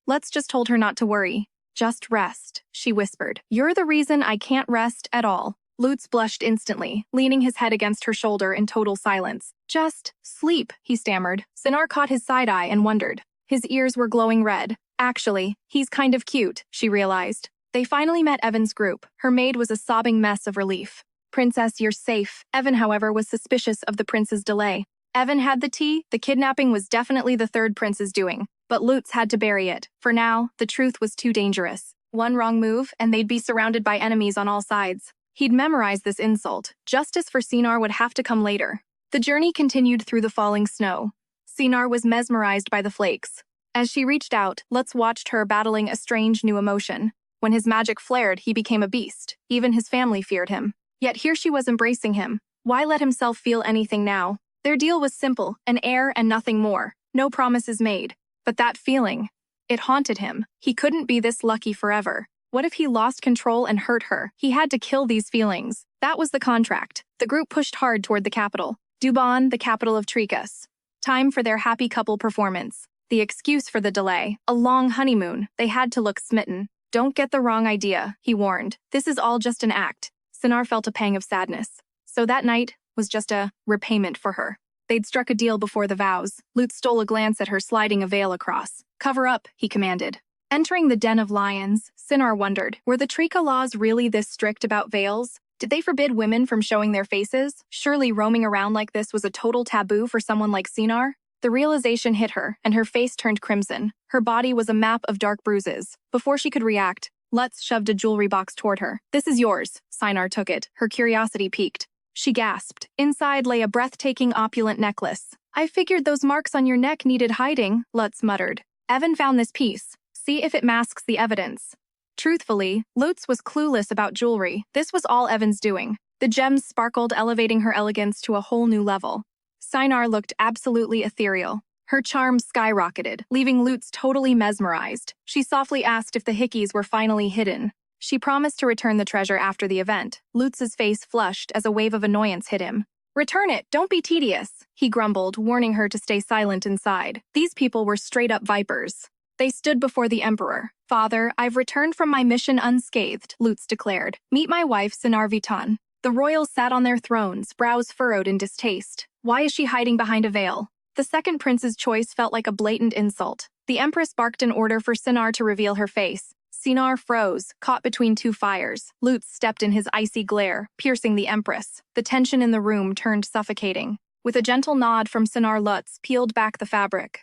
Lutz just told her not to worry. Just rest, she whispered. You're the reason I can't rest at all. Lutz blushed instantly, leaning his head against her shoulder in total silence. Just sleep, he stammered. Sinar caught his side eye and wondered. His ears were glowing red. Actually, he's kind of cute, she realized. They finally met Evan's group. Her maid was a sobbing mess of relief. Princess, you're safe. Evan, however, was suspicious of the prince's delay. Evan had the tea. The kidnapping was definitely the third prince's doing. But Lutz had to bury it. For now, the truth was too dangerous. One wrong move, and they'd be surrounded by enemies on all sides. He'd memorized this insult. Justice for Sinar would have to come later. The journey continued through the falling snow. Sinar was mesmerized by the flakes. As she reached out, Lutz watched her battling a strange new emotion. When his magic flared, he became a beast. Even his family feared him. Yet here she was embracing him. Why let himself feel anything now? Their deal was simple, an heir and nothing more. No promises made. But that feeling, it haunted him. He couldn't be this lucky forever. What if he lost control and hurt her? He had to kill these feelings. That was the contract. The group pushed hard toward the capital. Dubon, the capital of Trikas. Time for their happy couple performance. The excuse for the delay. A long honeymoon. They had to look smitten. Don't get the wrong idea, he warned. This is all just an act. Sinar felt a pang of sadness. So that night was just a repayment for her. They'd struck a deal before the vows. Lutz stole a glance at her, sliding a veil across. Cover up, he commanded. Entering the den of lions, Sinar wondered, were the Trika laws really this strict about veils? Did they forbid women from showing their faces? Surely roaming around like this was a total taboo for someone like Sinar. The realization hit her, and her face turned crimson. Her body was a map of dark bruises. Before she could react, Lutz shoved a jewelry box toward her. This is yours. Sinar took it. Her curiosity piqued. She gasped. Inside lay a breathtaking opulent necklace. I figured those marks on your neck needed hiding, Lutz muttered. Evan found this piece. See if it masks the evidence. Truthfully, Lutz was clueless about jewelry. This was all Evan's doing. The gems sparkled, elevating her elegance to a whole new level. Sinar looked absolutely ethereal. Her charm skyrocketed, leaving Lutz totally mesmerized. She softly asked if the hickeys were finally hidden. She promised to return the treasure after the event. Lutz's face flushed as a wave of annoyance hit him. Return it, don't be tedious, he grumbled, warning her to stay silent inside. These people were straight-up vipers. They stood before the Emperor. Father, I've returned from my mission unscathed, Lutz declared. Meet my wife, Sinar Vitan. The royals sat on their thrones, brows furrowed in distaste. Why is she hiding behind a veil? The second prince's choice felt like a blatant insult. The Empress barked an order for Sinar to reveal her face. Sinar froze, caught between two fires. Lutz stepped in his icy glare, piercing the Empress. The tension in the room turned suffocating. With a gentle nod from Sinar, Lutz peeled back the fabric.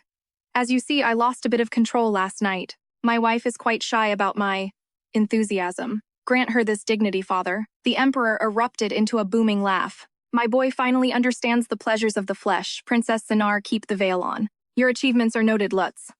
As you see, I lost a bit of control last night. My wife is quite shy about my enthusiasm. Grant her this dignity, father. The Emperor erupted into a booming laugh. My boy finally understands the pleasures of the flesh. Princess Sinar, keep the veil on. Your achievements are noted, Lutz.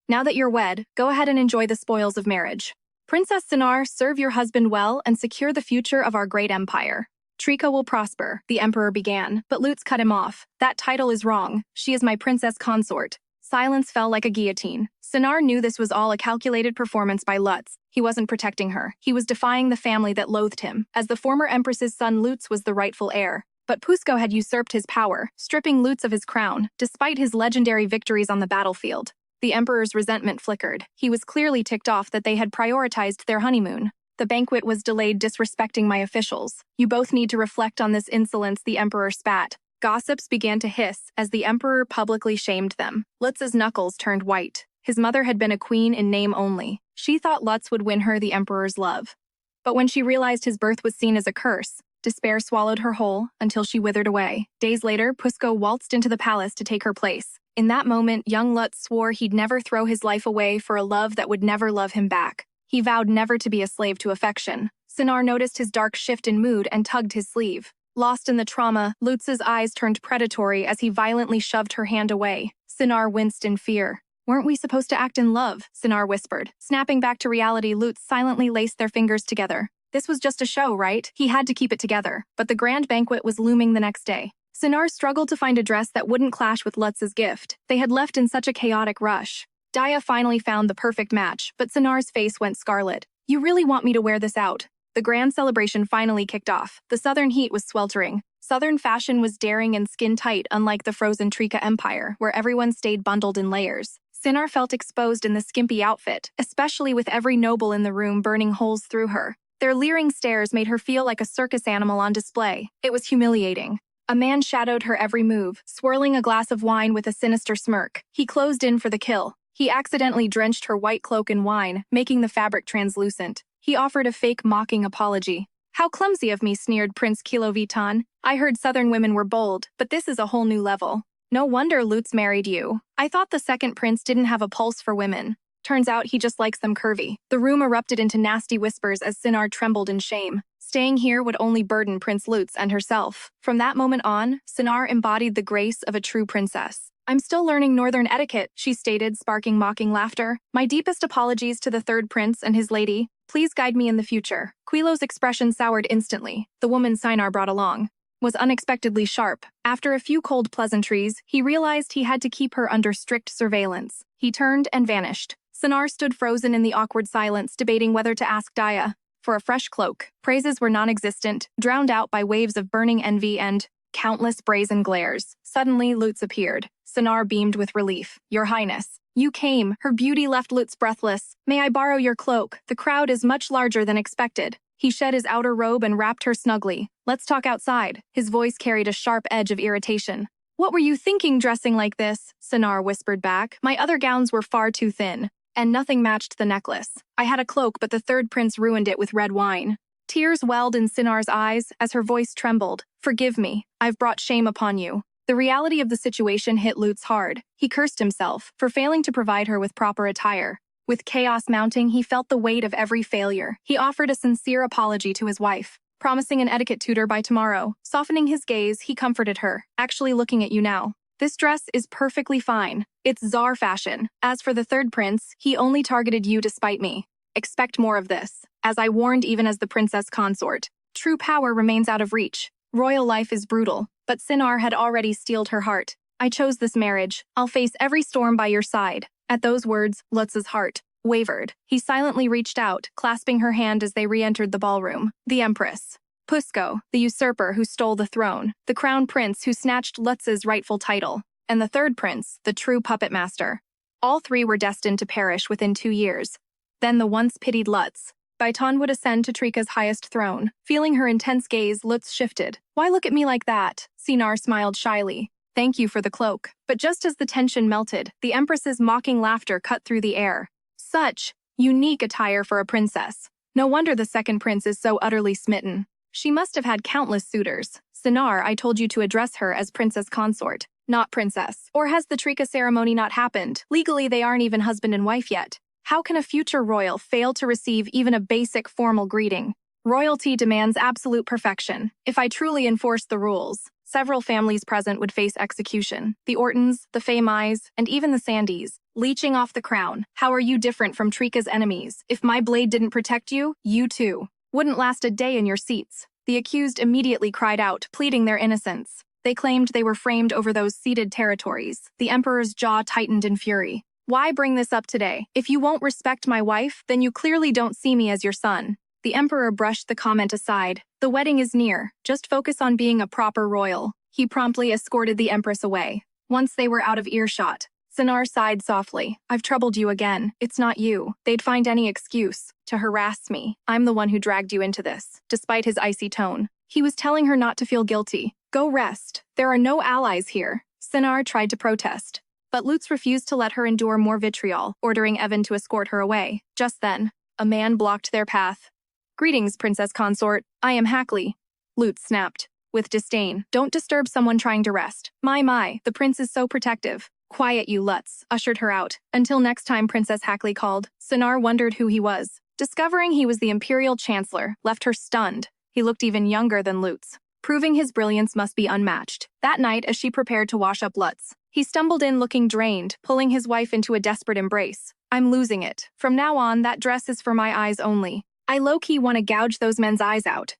Now that you're wed, go ahead and enjoy the spoils of marriage. Princess Sinar, serve your husband well and secure the future of our great empire. Trika will prosper, the emperor began, but Lutz cut him off. That title is wrong. She is my princess consort. Silence fell like a guillotine. Sinar knew this was all a calculated performance by Lutz. He wasn't protecting her. He was defying the family that loathed him, as the former empress's son Lutz was the rightful heir. But Pusko had usurped his power, stripping Lutz of his crown, despite his legendary victories on the battlefield. The emperor's resentment flickered. He was clearly ticked off that they had prioritized their honeymoon. The banquet was delayed, disrespecting my officials. You both need to reflect on this insolence, the emperor spat. Gossips began to hiss as the emperor publicly shamed them. Lutz's knuckles turned white. His mother had been a queen in name only. She thought Lutz would win her the emperor's love. But when she realized his birth was seen as a curse, despair swallowed her whole until she withered away. Days later, Pusko waltzed into the palace to take her place. In that moment, young Lutz swore he'd never throw his life away for a love that would never love him back. He vowed never to be a slave to affection. Sinar noticed his dark shift in mood and tugged his sleeve. Lost in the trauma, Lutz's eyes turned predatory as he violently shoved her hand away. Sinar winced in fear. Weren't we supposed to act in love? Sinar whispered. Snapping back to reality, Lutz silently laced their fingers together. This was just a show, right? He had to keep it together. But the grand banquet was looming the next day. Sinar struggled to find a dress that wouldn't clash with Lutz's gift. They had left in such a chaotic rush. Daya finally found the perfect match, but Sinar's face went scarlet. You really want me to wear this out? The grand celebration finally kicked off. The southern heat was sweltering. Southern fashion was daring and skin-tight, unlike the frozen Trika Empire, where everyone stayed bundled in layers. Sinar felt exposed in the skimpy outfit, especially with every noble in the room burning holes through her. Their leering stares made her feel like a circus animal on display. It was humiliating. A man shadowed her every move, swirling a glass of wine with a sinister smirk. He closed in for the kill. He accidentally drenched her white cloak in wine, making the fabric translucent. He offered a fake mocking apology. How clumsy of me, sneered Prince Kilovitan. I heard southern women were bold, but this is a whole new level. No wonder Lutz married you. I thought the second prince didn't have a pulse for women. Turns out he just likes them curvy. The room erupted into nasty whispers as Sinar trembled in shame. Staying here would only burden Prince Lutz and herself. From that moment on, Sinar embodied the grace of a true princess. I'm still learning northern etiquette, she stated, sparking mocking laughter. My deepest apologies to the third prince and his lady. Please guide me in the future. Quilo's expression soured instantly. The woman Sinar brought along was unexpectedly sharp. After a few cold pleasantries, he realized he had to keep her under strict surveillance. He turned and vanished. Sinar stood frozen in the awkward silence, debating whether to ask Daya for a fresh cloak. Praises were non-existent, drowned out by waves of burning envy and countless brazen glares. Suddenly, Lutz appeared. Sinar beamed with relief. Your Highness. You came. Her beauty left Lutz breathless. May I borrow your cloak? The crowd is much larger than expected. He shed his outer robe and wrapped her snugly. Let's talk outside. His voice carried a sharp edge of irritation. What were you thinking dressing like this? Sinar whispered back. My other gowns were far too thin, and nothing matched the necklace. I had a cloak, but the third prince ruined it with red wine. Tears welled in Sinar's eyes as her voice trembled. Forgive me. I've brought shame upon you. The reality of the situation hit Lutz hard. He cursed himself for failing to provide her with proper attire. With chaos mounting, he felt the weight of every failure. He offered a sincere apology to his wife, promising an etiquette tutor by tomorrow. Softening his gaze, he comforted her. Actually looking at you now. This dress is perfectly fine. It's czar fashion. As for the third prince, he only targeted you to spite me. Expect more of this. As I warned even as the princess consort, true power remains out of reach. Royal life is brutal, but Sinar had already steeled her heart. I chose this marriage. I'll face every storm by your side. At those words, Lutz's heart wavered. He silently reached out, clasping her hand as they re-entered the ballroom. The Empress. Pusko, the usurper who stole the throne. The crown prince who snatched Lutz's rightful title. And the third prince, the true puppet master. All three were destined to perish within 2 years. Then the once pitied Lutz. Baitan would ascend to Trika's highest throne. Feeling her intense gaze, Lutz shifted. Why look at me like that? Sinar smiled shyly. Thank you for the cloak. But just as the tension melted, the Empress's mocking laughter cut through the air. Such unique attire for a princess. No wonder the second prince is so utterly smitten. She must have had countless suitors. Sinar, I told you to address her as princess consort, not princess. Or has the Trika ceremony not happened? Legally, they aren't even husband and wife yet. How can a future royal fail to receive even a basic formal greeting? Royalty demands absolute perfection. If I truly enforced the rules, several families present would face execution. The Ortons, the Faymais, and even the Sandys, leeching off the crown. How are you different from Trika's enemies? If my blade didn't protect you, you too wouldn't last a day in your seats. The accused immediately cried out, pleading their innocence. They claimed they were framed over those ceded territories. The emperor's jaw tightened in fury. Why bring this up today? If you won't respect my wife, then you clearly don't see me as your son. The emperor brushed the comment aside. The wedding is near. Just focus on being a proper royal. He promptly escorted the empress away. Once they were out of earshot, Sinar sighed softly. I've troubled you again. It's not you. They'd find any excuse to harass me. I'm the one who dragged you into this. Despite his icy tone, he was telling her not to feel guilty. Go rest. There are no allies here. Sinar tried to protest, but Lutz refused to let her endure more vitriol, ordering Evan to escort her away. Just then, a man blocked their path. Greetings, Princess Consort. I am Hackley. Lutz snapped, with disdain. Don't disturb someone trying to rest. My, the prince is so protective. Quiet, you Lutz, ushered her out. Until next time, Princess Hackley called. Sinar wondered who he was. Discovering he was the Imperial Chancellor left her stunned. He looked even younger than Lutz, proving his brilliance must be unmatched. That night, as she prepared to wash up Lutz, he stumbled in looking drained, pulling his wife into a desperate embrace. I'm losing it. From now on, that dress is for my eyes only. I low-key want to gouge those men's eyes out.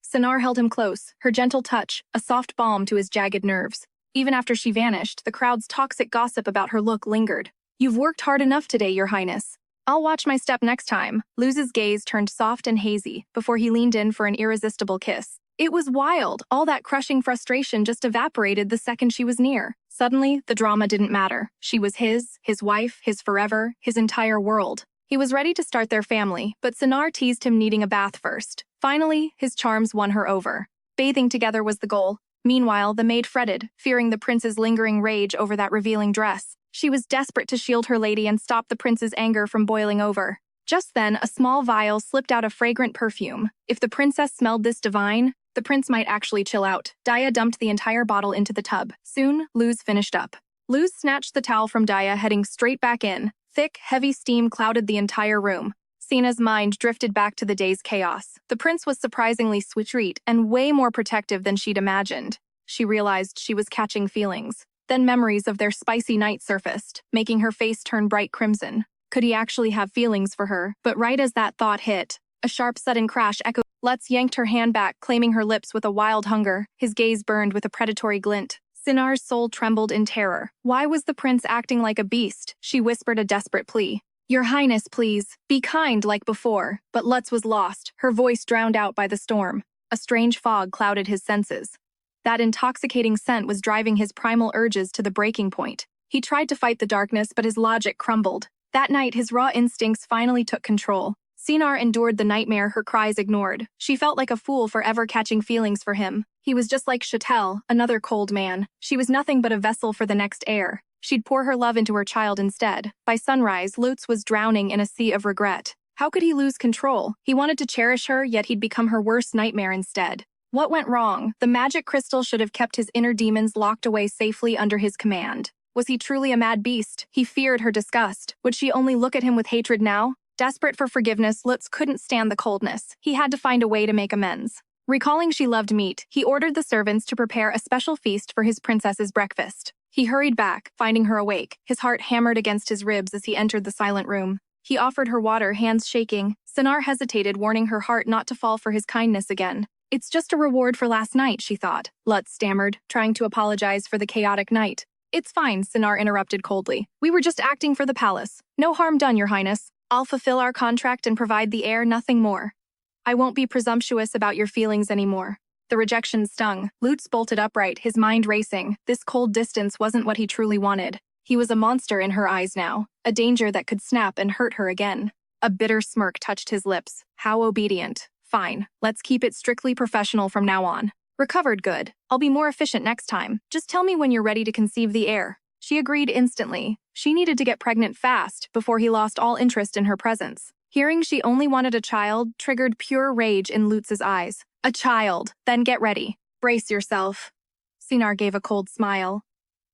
Sinar held him close, her gentle touch, a soft balm to his jagged nerves. Even after she vanished, the crowd's toxic gossip about her look lingered. You've worked hard enough today, Your Highness. I'll watch my step next time. Luz's gaze turned soft and hazy before he leaned in for an irresistible kiss. It was wild. All that crushing frustration just evaporated the second she was near. Suddenly, the drama didn't matter. She was his wife, his forever, his entire world. He was ready to start their family, but Sinar teased him needing a bath first. Finally, his charms won her over. Bathing together was the goal. Meanwhile, the maid fretted, fearing the prince's lingering rage over that revealing dress. She was desperate to shield her lady and stop the prince's anger from boiling over. Just then, a small vial slipped out a fragrant perfume. If the princess smelled this divine, the prince might actually chill out. Daya dumped the entire bottle into the tub. Soon, Luz finished up. Luz snatched the towel from Daya, heading straight back in. Thick, heavy steam clouded the entire room. Sina's mind drifted back to the day's chaos. The prince was surprisingly sweet and way more protective than she'd imagined. She realized she was catching feelings. Then memories of their spicy night surfaced, making her face turn bright crimson. Could he actually have feelings for her? But right as that thought hit, a sharp sudden crash echoed. Lutz yanked her hand back, claiming her lips with a wild hunger. His gaze burned with a predatory glint. Sinar's soul trembled in terror. Why was the prince acting like a beast? She whispered a desperate plea. Your Highness, please. Be kind like before. But Lutz was lost, her voice drowned out by the storm. A strange fog clouded his senses. That intoxicating scent was driving his primal urges to the breaking point. He tried to fight the darkness, but his logic crumbled. That night, his raw instincts finally took control. Sinar endured the nightmare her cries ignored. She felt like a fool for ever catching feelings for him. He was just like Chatel, another cold man. She was nothing but a vessel for the next heir. She'd pour her love into her child instead. By sunrise, Lutz was drowning in a sea of regret. How could he lose control? He wanted to cherish her, yet he'd become her worst nightmare instead. What went wrong? The magic crystal should have kept his inner demons locked away safely under his command. Was he truly a mad beast? He feared her disgust. Would she only look at him with hatred now? Desperate for forgiveness, Lutz couldn't stand the coldness. He had to find a way to make amends. Recalling she loved meat, he ordered the servants to prepare a special feast for his princess's breakfast. He hurried back, finding her awake. His heart hammered against his ribs as he entered the silent room. He offered her water, hands shaking. Sinar hesitated, warning her heart not to fall for his kindness again. It's just a reward for last night, she thought. Lutz stammered, trying to apologize for the chaotic night. It's fine, Sinar interrupted coldly. We were just acting for the palace. No harm done, Your Highness. I'll fulfill our contract and provide the heir, nothing more. I won't be presumptuous about your feelings anymore. The rejection stung. Lutz bolted upright, his mind racing. This cold distance wasn't what he truly wanted. He was a monster in her eyes now, a danger that could snap and hurt her again. A bitter smirk touched his lips. How obedient. Fine, let's keep it strictly professional from now on. Recovered good. I'll be more efficient next time. Just tell me when you're ready to conceive the heir. She agreed instantly. She needed to get pregnant fast before he lost all interest in her presence. Hearing she only wanted a child triggered pure rage in Lutz's eyes. A child. Then get ready. Brace yourself. Sinar gave a cold smile.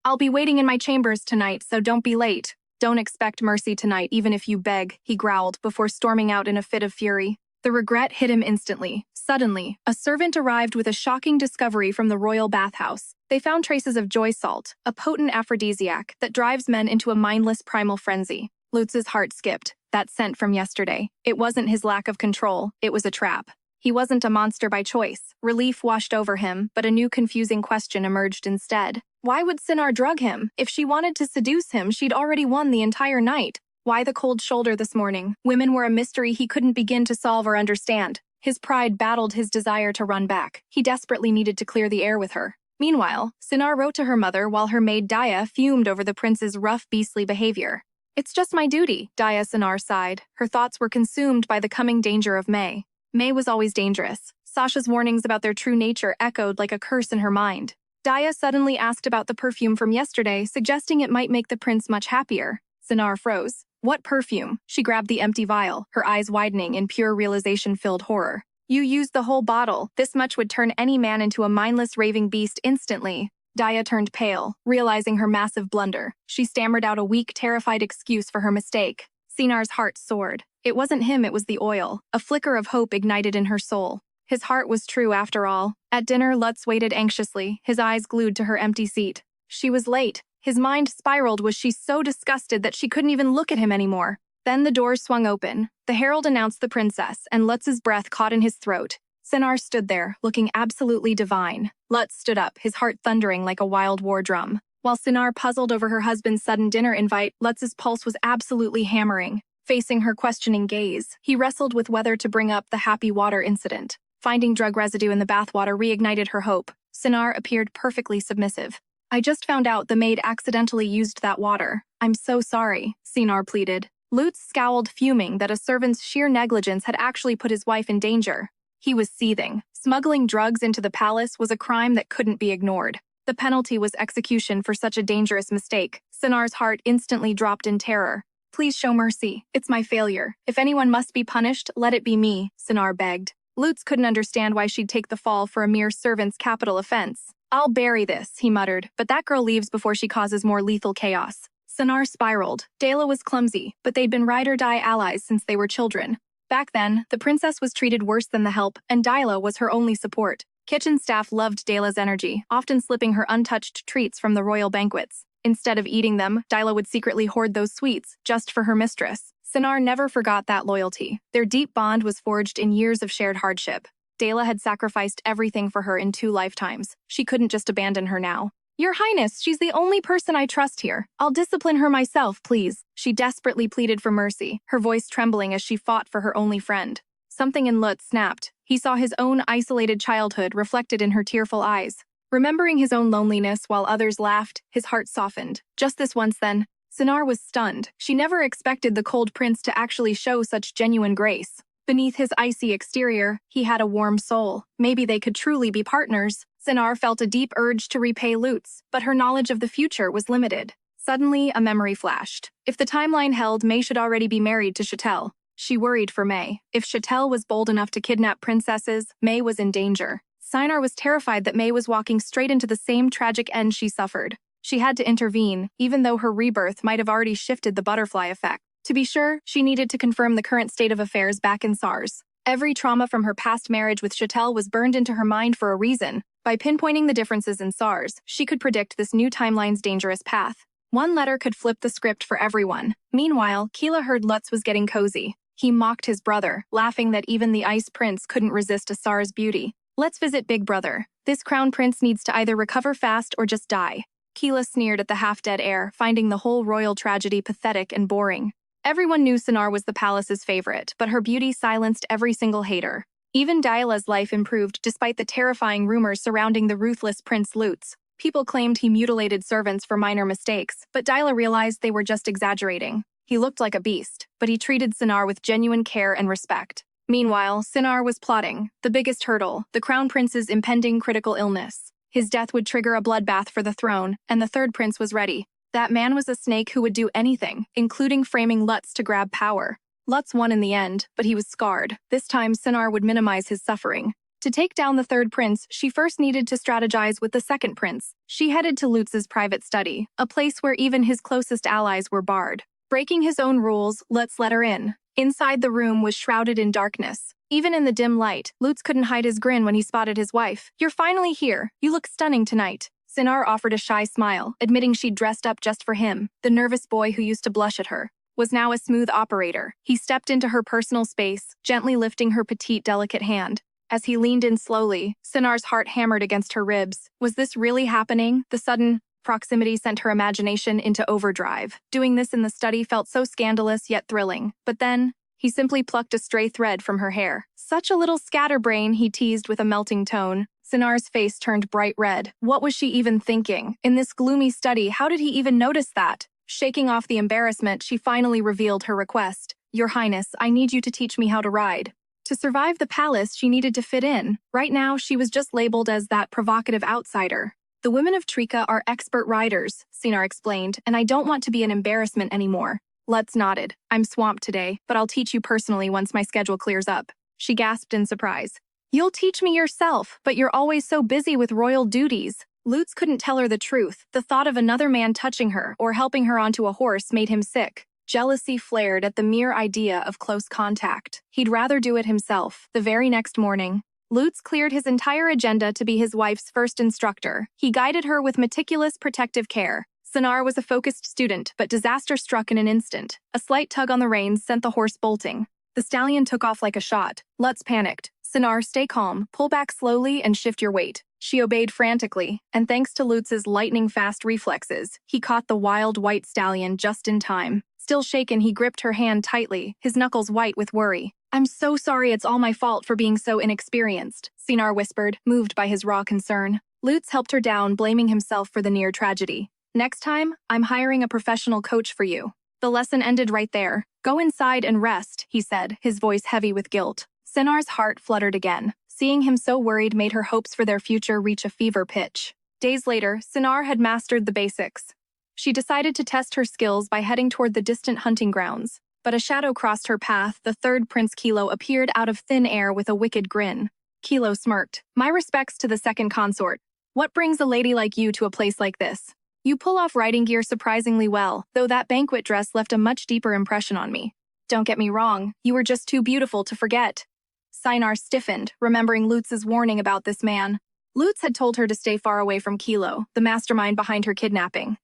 I'll be waiting in my chambers tonight, so don't be late. Don't expect mercy tonight, even if you beg, he growled before storming out in a fit of fury. The regret hit him instantly. Suddenly, a servant arrived with a shocking discovery from the royal bathhouse. They found traces of joy salt, a potent aphrodisiac that drives men into a mindless primal frenzy. Lutz's heart skipped. That scent from yesterday. It wasn't his lack of control, it was a trap. He wasn't a monster by choice. Relief washed over him, but a new confusing question emerged instead. Why would Sinar drug him? If she wanted to seduce him, she'd already won the entire night. Why the cold shoulder this morning? Women were a mystery he couldn't begin to solve or understand. His pride battled his desire to run back. He desperately needed to clear the air with her. Meanwhile, Sinar wrote to her mother while her maid Daya fumed over the prince's rough, beastly behavior. It's just my duty, Daya. Sinar sighed. Her thoughts were consumed by the coming danger of May. May was always dangerous. Sasha's warnings about their true nature echoed like a curse in her mind. Daya suddenly asked about the perfume from yesterday, suggesting it might make the prince much happier. Sinar froze. What perfume? She grabbed the empty vial, her eyes widening in pure realization-filled horror. You used the whole bottle. This much would turn any man into a mindless raving beast instantly. Daya turned pale, realizing her massive blunder. She stammered out a weak, terrified excuse for her mistake. Sinar's heart soared. It wasn't him, it was the oil. A flicker of hope ignited in her soul. His heart was true after all. At dinner, Lutz waited anxiously, his eyes glued to her empty seat. She was late. His mind spiraled. Was she so disgusted that she couldn't even look at him anymore? Then the doors swung open. The herald announced the princess, and Lutz's breath caught in his throat. Sinar stood there, looking absolutely divine. Lutz stood up, his heart thundering like a wild war drum. While Sinar puzzled over her husband's sudden dinner invite, Lutz's pulse was absolutely hammering. Facing her questioning gaze, he wrestled with whether to bring up the happy water incident. Finding drug residue in the bathwater reignited her hope. Sinar appeared perfectly submissive. I just found out the maid accidentally used that water. I'm so sorry, Sinar pleaded. Lutz scowled, fuming that a servant's sheer negligence had actually put his wife in danger. He was seething. Smuggling drugs into the palace was a crime that couldn't be ignored. The penalty was execution for such a dangerous mistake. Sinar's heart instantly dropped in terror. Please show mercy. It's my failure. If anyone must be punished, let it be me, Sinar begged. Lutz couldn't understand why she'd take the fall for a mere servant's capital offense. I'll bury this, he muttered, but that girl leaves before she causes more lethal chaos. Sinar spiraled. Dela was clumsy, but they'd been ride-or-die allies since they were children. Back then, the princess was treated worse than the help, and Dela was her only support. Kitchen staff loved Dela's energy, often slipping her untouched treats from the royal banquets. Instead of eating them, Dela would secretly hoard those sweets, just for her mistress. Sinar never forgot that loyalty. Their deep bond was forged in years of shared hardship. Dela had sacrificed everything for her in 2 lifetimes. She couldn't just abandon her now. Your Highness, she's the only person I trust here. I'll discipline her myself, please. She desperately pleaded for mercy, her voice trembling as she fought for her only friend. Something in Lutz snapped. He saw his own isolated childhood reflected in her tearful eyes. Remembering his own loneliness while others laughed, his heart softened. Just this once then, Sinar was stunned. She never expected the cold prince to actually show such genuine grace. Beneath his icy exterior, he had a warm soul. Maybe they could truly be partners. Sinar felt a deep urge to repay Lutz, but her knowledge of the future was limited. Suddenly, a memory flashed. If the timeline held, May should already be married to Chatel. She worried for May. If Chatel was bold enough to kidnap princesses, May was in danger. Sinar was terrified that May was walking straight into the same tragic end she suffered. She had to intervene, even though her rebirth might have already shifted the butterfly effect. To be sure, she needed to confirm the current state of affairs back in SARS. Every trauma from her past marriage with Chatel was burned into her mind for a reason. By pinpointing the differences in SARS, she could predict this new timeline's dangerous path. One letter could flip the script for everyone. Meanwhile, Keela heard Lutz was getting cozy. He mocked his brother, laughing that even the Ice Prince couldn't resist a SARS beauty. Let's visit Big Brother. This crown prince needs to either recover fast or just die. Keela sneered at the half-dead heir, finding the whole royal tragedy pathetic and boring. Everyone knew Sinar was the palace's favorite, but her beauty silenced every single hater. Even Diala's life improved despite the terrifying rumors surrounding the ruthless Prince Lutz. People claimed he mutilated servants for minor mistakes, but Diala realized they were just exaggerating. He looked like a beast, but he treated Sinar with genuine care and respect. Meanwhile, Sinar was plotting the biggest hurdle, the crown prince's impending critical illness. His death would trigger a bloodbath for the throne, and the third prince was ready. That man was a snake who would do anything, including framing Lutz to grab power. Lutz won in the end, but he was scarred. This time, Sinar would minimize his suffering. To take down the third prince, she first needed to strategize with the second prince. She headed to Lutz's private study, a place where even his closest allies were barred. Breaking his own rules, Lutz let her in. Inside the room was shrouded in darkness. Even in the dim light, Lutz couldn't hide his grin when he spotted his wife. "You're finally here. You look stunning tonight." Sinar offered a shy smile, admitting she'd dressed up just for him. The nervous boy who used to blush at her was now a smooth operator. He stepped into her personal space, gently lifting her petite, delicate hand. As he leaned in slowly, Sinar's heart hammered against her ribs. Was this really happening? The sudden proximity sent her imagination into overdrive. Doing this in the study felt so scandalous yet thrilling. But then, he simply plucked a stray thread from her hair. "Such a little scatterbrain," he teased with a melting tone. Sinar's face turned bright red. What was she even thinking? In this gloomy study, how did he even notice that? Shaking off the embarrassment, she finally revealed her request. "Your Highness, I need you to teach me how to ride." To survive the palace, she needed to fit in. Right now, she was just labeled as that provocative outsider. "The women of Trika are expert riders," Sinar explained, "and I don't want to be an embarrassment anymore." Lutz nodded. "I'm swamped today, but I'll teach you personally once my schedule clears up." She gasped in surprise. "You'll teach me yourself, but you're always so busy with royal duties." Lutz couldn't tell her the truth. The thought of another man touching her or helping her onto a horse made him sick. Jealousy flared at the mere idea of close contact. He'd rather do it himself. The very next morning, Lutz cleared his entire agenda to be his wife's first instructor. He guided her with meticulous protective care. Sinar was a focused student, but disaster struck in an instant. A slight tug on the reins sent the horse bolting. The stallion took off like a shot. Lutz panicked. "Sinar, stay calm. Pull back slowly and shift your weight." She obeyed frantically, and thanks to Lutz's lightning-fast reflexes, he caught the wild white stallion just in time. Still shaken, he gripped her hand tightly, his knuckles white with worry. "I'm so sorry, it's all my fault for being so inexperienced," Sinar whispered, moved by his raw concern. Lutz helped her down, blaming himself for the near tragedy. "Next time, I'm hiring a professional coach for you." The lesson ended right there. "Go inside and rest," he said, his voice heavy with guilt. Sinar's heart fluttered again. Seeing him so worried made her hopes for their future reach a fever pitch. Days later, Sinar had mastered the basics. She decided to test her skills by heading toward the distant hunting grounds. But a shadow crossed her path. The third Prince Kilo appeared out of thin air with a wicked grin. Kilo smirked. "My respects to the second consort. What brings a lady like you to a place like this? You pull off riding gear surprisingly well, though that banquet dress left a much deeper impression on me. Don't get me wrong, you were just too beautiful to forget." Sinar stiffened, remembering Lutz's warning about this man. Lutz had told her to stay far away from Kilo, the mastermind behind her kidnapping.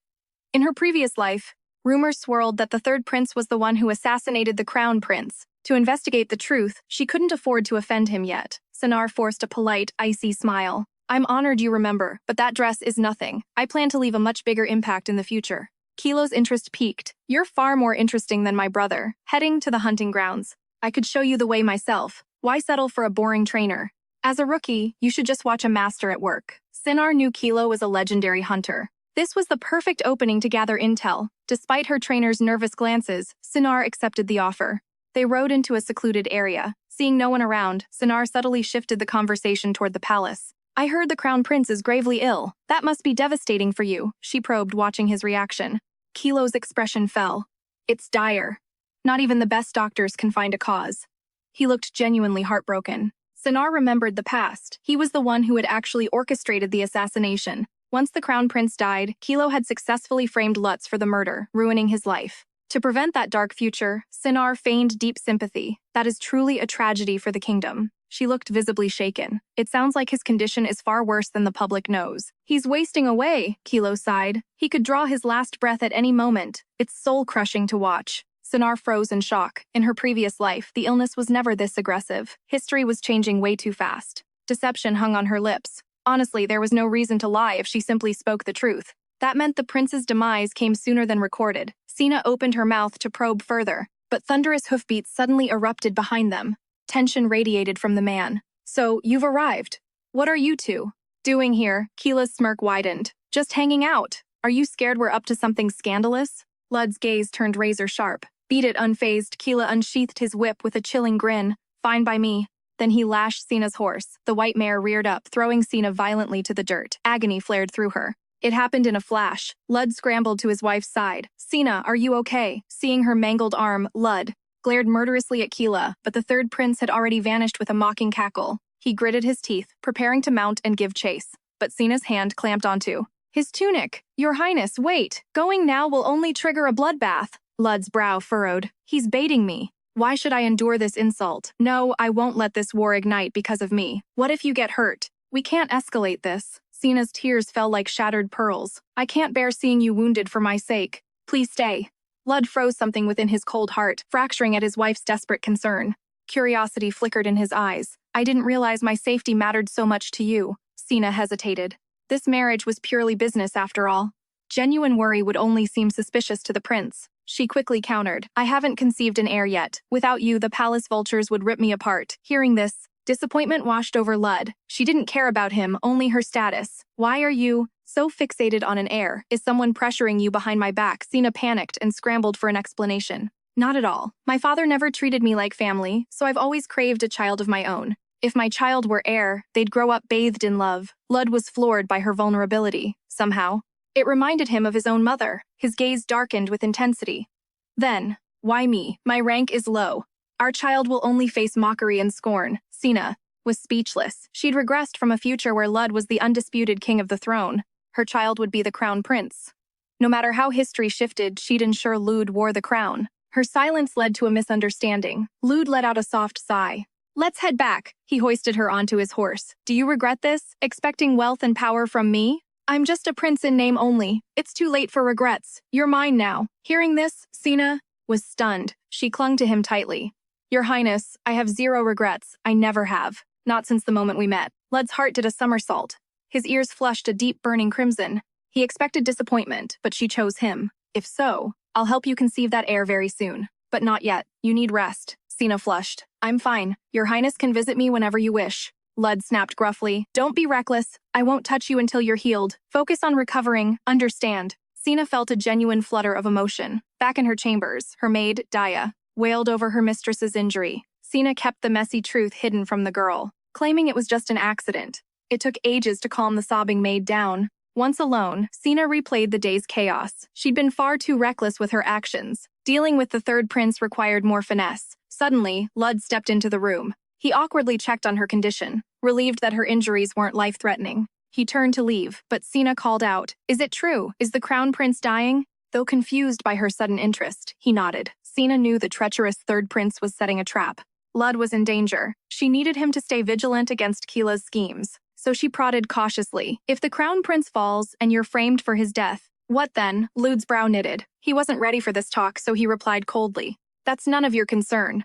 In her previous life, rumors swirled that the third prince was the one who assassinated the crown prince. To investigate the truth, she couldn't afford to offend him yet. Sinar forced a polite, icy smile. "I'm honored you remember, but that dress is nothing. I plan to leave a much bigger impact in the future." Kilo's interest peaked. "You're far more interesting than my brother." Heading to the hunting grounds. "I could show you the way myself. Why settle for a boring trainer? As a rookie, you should just watch a master at work." Sinar knew Kilo was a legendary hunter. This was the perfect opening to gather intel. Despite her trainer's nervous glances, Sinar accepted the offer. They rode into a secluded area. Seeing no one around, Sinar subtly shifted the conversation toward the palace. "I heard the crown prince is gravely ill. That must be devastating for you," she probed, watching his reaction. Kilo's expression fell. "It's dire. Not even the best doctors can find a cause." He looked genuinely heartbroken. Sinar remembered the past. He was the one who had actually orchestrated the assassination. Once the crown prince died, Kilo had successfully framed Lutz for the murder, ruining his life. To prevent that dark future, Sinar feigned deep sympathy. "That is truly a tragedy for the kingdom." She looked visibly shaken. "It sounds like his condition is far worse than the public knows." "He's wasting away," Kilo sighed. "He could draw his last breath at any moment. It's soul-crushing to watch." Sinar froze in shock. In her previous life, the illness was never this aggressive. History was changing way too fast. Deception hung on her lips. Honestly, there was no reason to lie if she simply spoke the truth. That meant the prince's demise came sooner than recorded. Sina opened her mouth to probe further, but thunderous hoofbeats suddenly erupted behind them. Tension radiated from the man. "So, you've arrived. What are you two doing here?" Kila's smirk widened. "Just hanging out. Are you scared we're up to something scandalous?" Lud's gaze turned razor sharp. Beat it unfazed, Kila unsheathed his whip with a chilling grin. "Fine by me." Then he lashed Sina's horse. The white mare reared up, throwing Sina violently to the dirt. Agony flared through her. It happened in a flash. Lud scrambled to his wife's side. "Sina, are you okay?" Seeing her mangled arm, Lud glared murderously at Kila, but the third prince had already vanished with a mocking cackle. He gritted his teeth, preparing to mount and give chase. But Sina's hand clamped onto his tunic. "Your Highness, wait. Going now will only trigger a bloodbath." Lud's brow furrowed. "He's baiting me." Why should I endure this insult? No, I won't let this war ignite because of me. What if you get hurt? We can't escalate this. Sina's tears fell like shattered pearls. I can't bear seeing you wounded for my sake. Please stay. Blood froze something within his cold heart, fracturing at his wife's desperate concern. Curiosity flickered in his eyes. I didn't realize my safety mattered so much to you. Sina hesitated. This marriage was purely business after all. Genuine worry would only seem suspicious to the prince. She quickly countered, I haven't conceived an heir yet. Without you, the palace vultures would rip me apart. Hearing this, disappointment washed over Lud. She didn't care about him, only her status. Why are you so fixated on an heir? Is someone pressuring you behind my back? Sina panicked and scrambled for an explanation. Not at all. My father never treated me like family, so I've always craved a child of my own. If my child were heir, they'd grow up bathed in love. Lud was floored by her vulnerability, somehow. It reminded him of his own mother. His gaze darkened with intensity. Then, why me? My rank is low. Our child will only face mockery and scorn. Sina was speechless. She'd regressed from a future where Lud was the undisputed king of the throne. Her child would be the crown prince. No matter how history shifted, she'd ensure Lud wore the crown. Her silence led to a misunderstanding. Lud let out a soft sigh. Let's head back. He hoisted her onto his horse. Do you regret this? Expecting wealth and power from me? I'm just a prince in name only. It's too late for regrets. You're mine now. Hearing this, Sina was stunned. She clung to him tightly. Your Highness, I have zero regrets. I never have. Not since the moment we met. Lud's heart did a somersault. His ears flushed a deep burning crimson. He expected disappointment, but she chose him. If so, I'll help you conceive that heir very soon. But not yet. You need rest. Sina flushed. I'm fine. Your Highness can visit me whenever you wish. Lud snapped gruffly. Don't be reckless. I won't touch you until you're healed. Focus on recovering. Understand. Sina felt a genuine flutter of emotion. Back in her chambers, her maid, Daya, wailed over her mistress's injury. Sina kept the messy truth hidden from the girl, claiming it was just an accident. It took ages to calm the sobbing maid down. Once alone, Sina replayed the day's chaos. She'd been far too reckless with her actions. Dealing with the third prince required more finesse. Suddenly, Lud stepped into the room. He awkwardly checked on her condition, relieved that her injuries weren't life-threatening. He turned to leave, but Sina called out, Is it true? Is the crown prince dying? Though confused by her sudden interest, he nodded. Sina knew the treacherous third prince was setting a trap. Lud was in danger. She needed him to stay vigilant against Keela's schemes. So she prodded cautiously. If the crown prince falls and you're framed for his death, what then? Lud's brow knitted. He wasn't ready for this talk, so he replied coldly. That's none of your concern.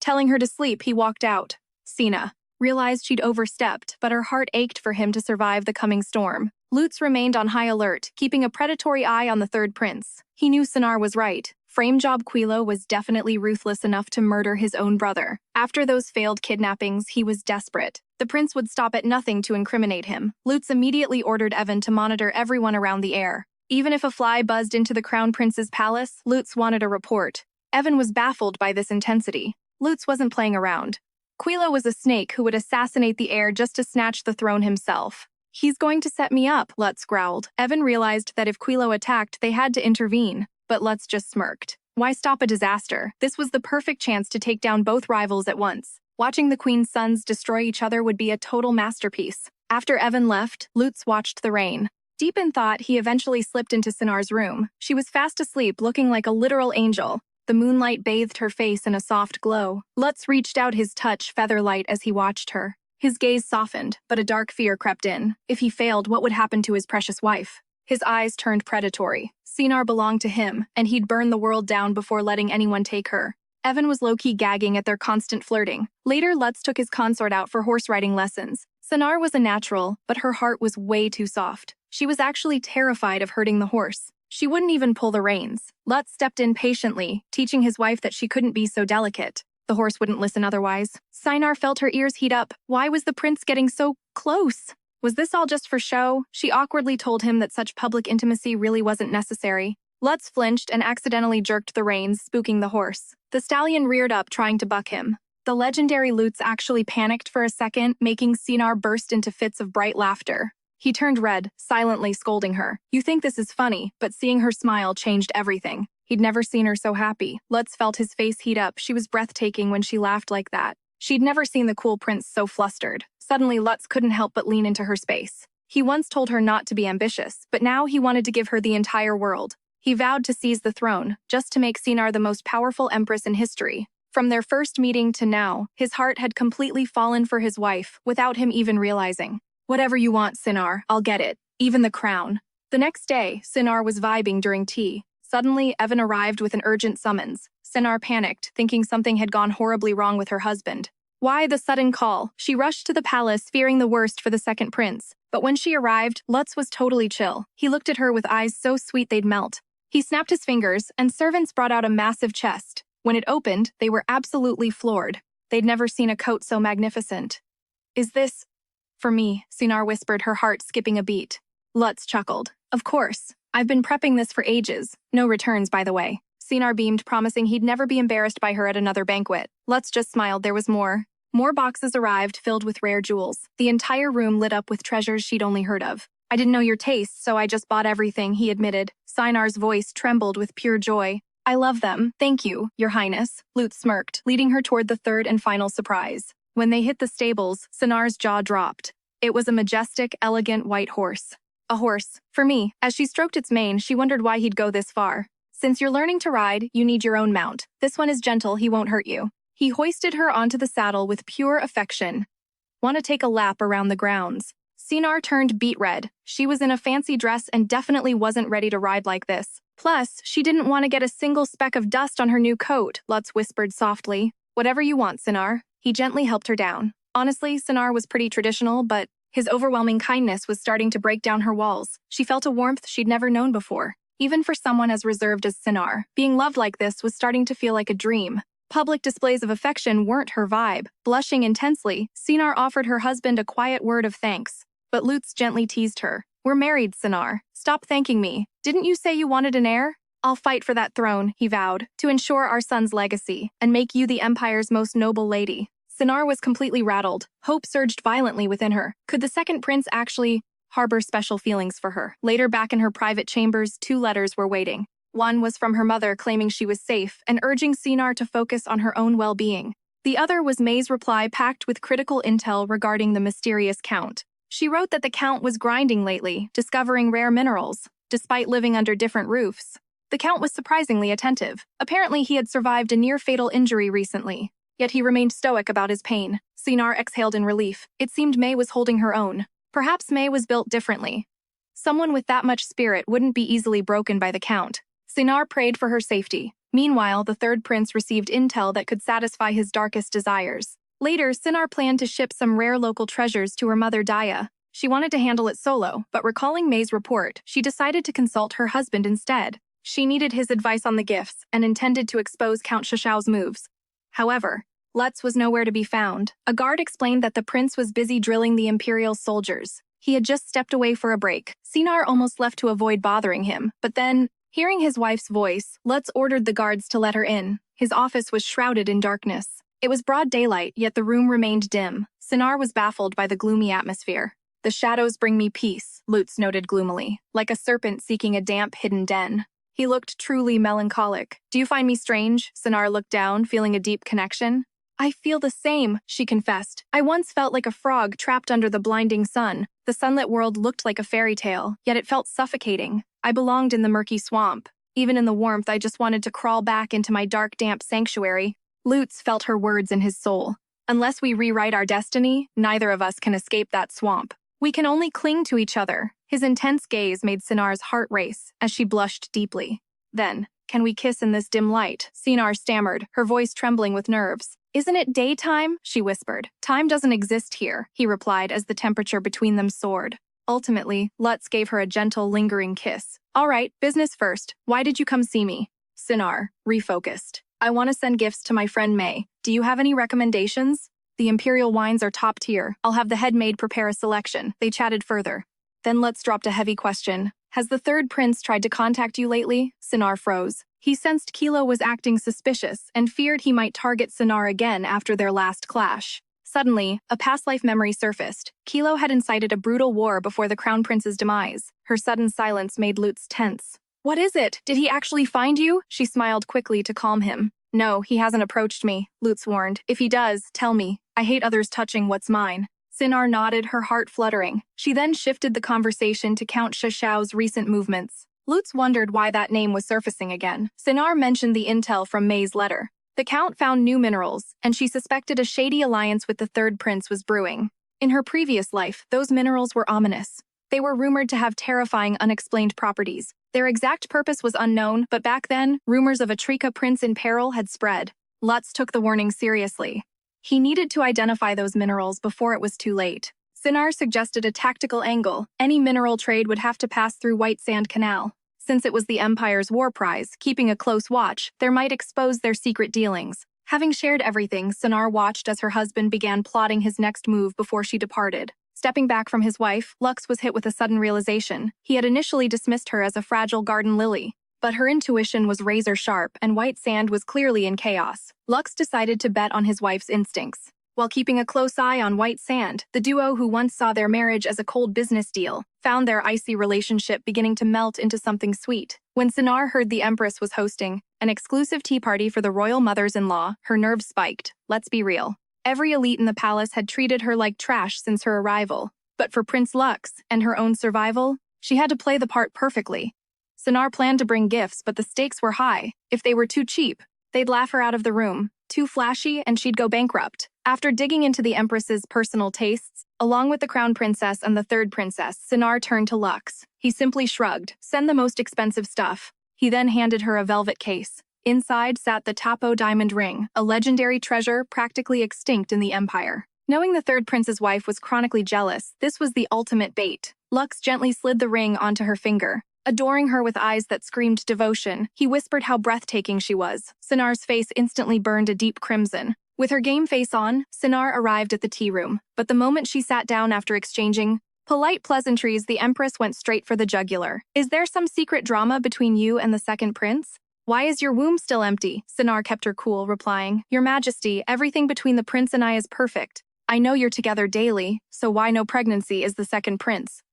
Telling her to sleep, he walked out. Sina realized she'd overstepped, but her heart ached for him to survive the coming storm. Lutz remained on high alert, keeping a predatory eye on the third prince. He knew Sinar was right. Frame job Quilo was definitely ruthless enough to murder his own brother. After those failed kidnappings, he was desperate. The prince would stop at nothing to incriminate him. Lutz immediately ordered Evan to monitor everyone around the air. Even if a fly buzzed into the crown prince's palace, Lutz wanted a report. Evan was baffled by this intensity. Lutz wasn't playing around. Quilo was a snake who would assassinate the heir just to snatch the throne himself. He's going to set me up, Lutz growled. Evan realized that if Quilo attacked, they had to intervene, but Lutz just smirked. Why stop a disaster? This was the perfect chance to take down both rivals at once. Watching the Queen's sons destroy each other would be a total masterpiece. After Evan left, Lutz watched the rain. Deep in thought, he eventually slipped into Sinar's room. She was fast asleep, looking like a literal angel. The moonlight bathed her face in a soft glow. Lutz reached out his touch feather-light as he watched her. His gaze softened, but a dark fear crept in. If he failed, what would happen to his precious wife? His eyes turned predatory. Sinar belonged to him, and he'd burn the world down before letting anyone take her. Evan was low-key gagging at their constant flirting. Later, Lutz took his consort out for horse-riding lessons. Sinar was a natural, but her heart was way too soft. She was actually terrified of hurting the horse. She wouldn't even pull the reins. Lutz stepped in patiently, teaching his wife that she couldn't be so delicate. The horse wouldn't listen otherwise. Sinar felt her ears heat up. Why was the prince getting so close? Was this all just for show? She awkwardly told him that such public intimacy really wasn't necessary. Lutz flinched and accidentally jerked the reins, spooking the horse. The stallion reared up, trying to buck him. The legendary Lutz actually panicked for a second, making Sinar burst into fits of bright laughter. He turned red, silently scolding her. You think this is funny, but seeing her smile changed everything. He'd never seen her so happy. Lutz felt his face heat up. She was breathtaking when she laughed like that. She'd never seen the cool prince so flustered. Suddenly, Lutz couldn't help but lean into her space. He once told her not to be ambitious, but now he wanted to give her the entire world. He vowed to seize the throne, just to make Sinar the most powerful empress in history. From their first meeting to now, his heart had completely fallen for his wife, without him even realizing. Whatever you want, Sinar, I'll get it. Even the crown. The next day, Sinar was vibing during tea. Suddenly, Evan arrived with an urgent summons. Sinar panicked, thinking something had gone horribly wrong with her husband. Why the sudden call? She rushed to the palace, fearing the worst for the second prince. But when she arrived, Lutz was totally chill. He looked at her with eyes so sweet they'd melt. He snapped his fingers, and servants brought out a massive chest. When it opened, they were absolutely floored. They'd never seen a coat so magnificent. Is this for me? Sinar whispered, her heart skipping a beat. Lutz chuckled. Of course. I've been prepping this for ages. No returns, by the way. Sinar beamed, promising he'd never be embarrassed by her at another banquet. Lutz just smiled. There was more. More boxes arrived, filled with rare jewels. The entire room lit up with treasures she'd only heard of. I didn't know your taste, so I just bought everything, he admitted. Sinar's voice trembled with pure joy. I love them. Thank you, Your Highness. Lutz smirked, leading her toward the third and final surprise. When they hit the stables, Sinar's jaw dropped. It was a majestic, elegant white horse. A horse. For me. As she stroked its mane, she wondered why he'd go this far. Since you're learning to ride, you need your own mount. This one is gentle, he won't hurt you. He hoisted her onto the saddle with pure affection. Want to take a lap around the grounds? Sinar turned beet red. She was in a fancy dress and definitely wasn't ready to ride like this. Plus, she didn't want to get a single speck of dust on her new coat, Lutz whispered softly. Whatever you want, Sinar. He gently helped her down. Honestly, Sinar was pretty traditional, but his overwhelming kindness was starting to break down her walls. She felt a warmth she'd never known before. Even for someone as reserved as Sinar, being loved like this was starting to feel like a dream. Public displays of affection weren't her vibe. Blushing intensely, Sinar offered her husband a quiet word of thanks. But Lutz gently teased her. We're married, Sinar. Stop thanking me. Didn't you say you wanted an heir? I'll fight for that throne, he vowed, to ensure our son's legacy, and make you the Empire's most noble lady. Sinar was completely rattled. Hope surged violently within her. Could the second prince actually harbor special feelings for her? Later, back in her private chambers, 2 letters were waiting. One was from her mother claiming she was safe and urging Sinar to focus on her own well-being. The other was May's reply packed with critical intel regarding the mysterious Count. She wrote that the Count was grinding lately, discovering rare minerals, despite living under different roofs. The Count was surprisingly attentive. Apparently, he had survived a near-fatal injury recently. Yet he remained stoic about his pain. Sinar exhaled in relief. It seemed May was holding her own. Perhaps May was built differently. Someone with that much spirit wouldn't be easily broken by the Count. Sinar prayed for her safety. Meanwhile, the third prince received intel that could satisfy his darkest desires. Later, Sinar planned to ship some rare local treasures to her mother Daya. She wanted to handle it solo, but recalling May's report, she decided to consult her husband instead. She needed his advice on the gifts and intended to expose Count Shashao's moves. However, Lutz was nowhere to be found. A guard explained that the prince was busy drilling the imperial soldiers. He had just stepped away for a break. Sinar almost left to avoid bothering him, but then, hearing his wife's voice, Lutz ordered the guards to let her in. His office was shrouded in darkness. It was broad daylight, yet the room remained dim. Sinar was baffled by the gloomy atmosphere. The shadows bring me peace, Lutz noted gloomily, like a serpent seeking a damp, hidden den. He looked truly melancholic. Do you find me strange? Sinar looked down, feeling a deep connection. I feel the same, she confessed. I once felt like a frog trapped under the blinding sun. The sunlit world looked like a fairy tale, yet it felt suffocating. I belonged in the murky swamp. Even in the warmth, I just wanted to crawl back into my dark, damp sanctuary. Lutz felt her words in his soul. Unless we rewrite our destiny, neither of us can escape that swamp. We can only cling to each other. His intense gaze made Sinar's heart race as she blushed deeply. Then, can we kiss in this dim light? Sinar stammered, her voice trembling with nerves. Isn't it daytime? She whispered. Time doesn't exist here, he replied as the temperature between them soared. Ultimately, Lutz gave her a gentle, lingering kiss. All right, business first. Why did you come see me? Sinar refocused. I want to send gifts to my friend May. Do you have any recommendations? The imperial wines are top tier. I'll have the head maid prepare a selection. They chatted further. Then Lutz dropped a heavy question. Has the third prince tried to contact you lately? Sinar froze. He sensed Kilo was acting suspicious and feared he might target Sinar again after their last clash. Suddenly, a past life memory surfaced. Kilo had incited a brutal war before the crown prince's demise. Her sudden silence made Lutz tense. What is it? Did he actually find you? She smiled quickly to calm him. No, he hasn't approached me, Lutz warned. If he does, tell me. I hate others touching what's mine. Sinar nodded, her heart fluttering. She then shifted the conversation to Count Shashao's recent movements. Lutz wondered why that name was surfacing again. Sinar mentioned the intel from May's letter. The Count found new minerals, and she suspected a shady alliance with the third prince was brewing. In her previous life, those minerals were ominous. They were rumored to have terrifying, unexplained properties. Their exact purpose was unknown, but back then, rumors of a Trika prince in peril had spread. Lutz took the warning seriously. He needed to identify those minerals before it was too late. Sinar suggested a tactical angle. Any mineral trade would have to pass through White Sand Canal. Since it was the Empire's war prize, keeping a close watch, there might expose their secret dealings. Having shared everything, Sinar watched as her husband began plotting his next move before she departed. Stepping back from his wife, Lux was hit with a sudden realization. He had initially dismissed her as a fragile garden lily, but her intuition was razor-sharp, and White Sand was clearly in chaos. Lux decided to bet on his wife's instincts. While keeping a close eye on White Sand, the duo who once saw their marriage as a cold business deal found their icy relationship beginning to melt into something sweet. When Sinar heard the Empress was hosting an exclusive tea party for the royal mothers-in-law, her nerves spiked. Let's be real. Every elite in the palace had treated her like trash since her arrival. But for Prince Lux and her own survival, she had to play the part perfectly. Sinar planned to bring gifts, but the stakes were high. If they were too cheap, they'd laugh her out of the room. Too flashy, and she'd go bankrupt. After digging into the Empress's personal tastes, along with the Crown Princess and the Third Princess, Sinar turned to Lux. He simply shrugged. Send the most expensive stuff. He then handed her a velvet case. Inside sat the Tapo diamond ring, a legendary treasure practically extinct in the Empire. Knowing the Third Prince's wife was chronically jealous, this was the ultimate bait. Lux gently slid the ring onto her finger. Adoring her with eyes that screamed devotion, he whispered how breathtaking she was. Sinar's face instantly burned a deep crimson. With her game face on, Sinar arrived at the tea room, but the moment she sat down after exchanging polite pleasantries, the Empress went straight for the jugular. Is there some secret drama between you and the second prince? Why is your womb still empty? Sinar kept her cool, replying, Your Majesty, everything between the prince and I is perfect. I know you're together daily, so why no pregnancy is the second prince?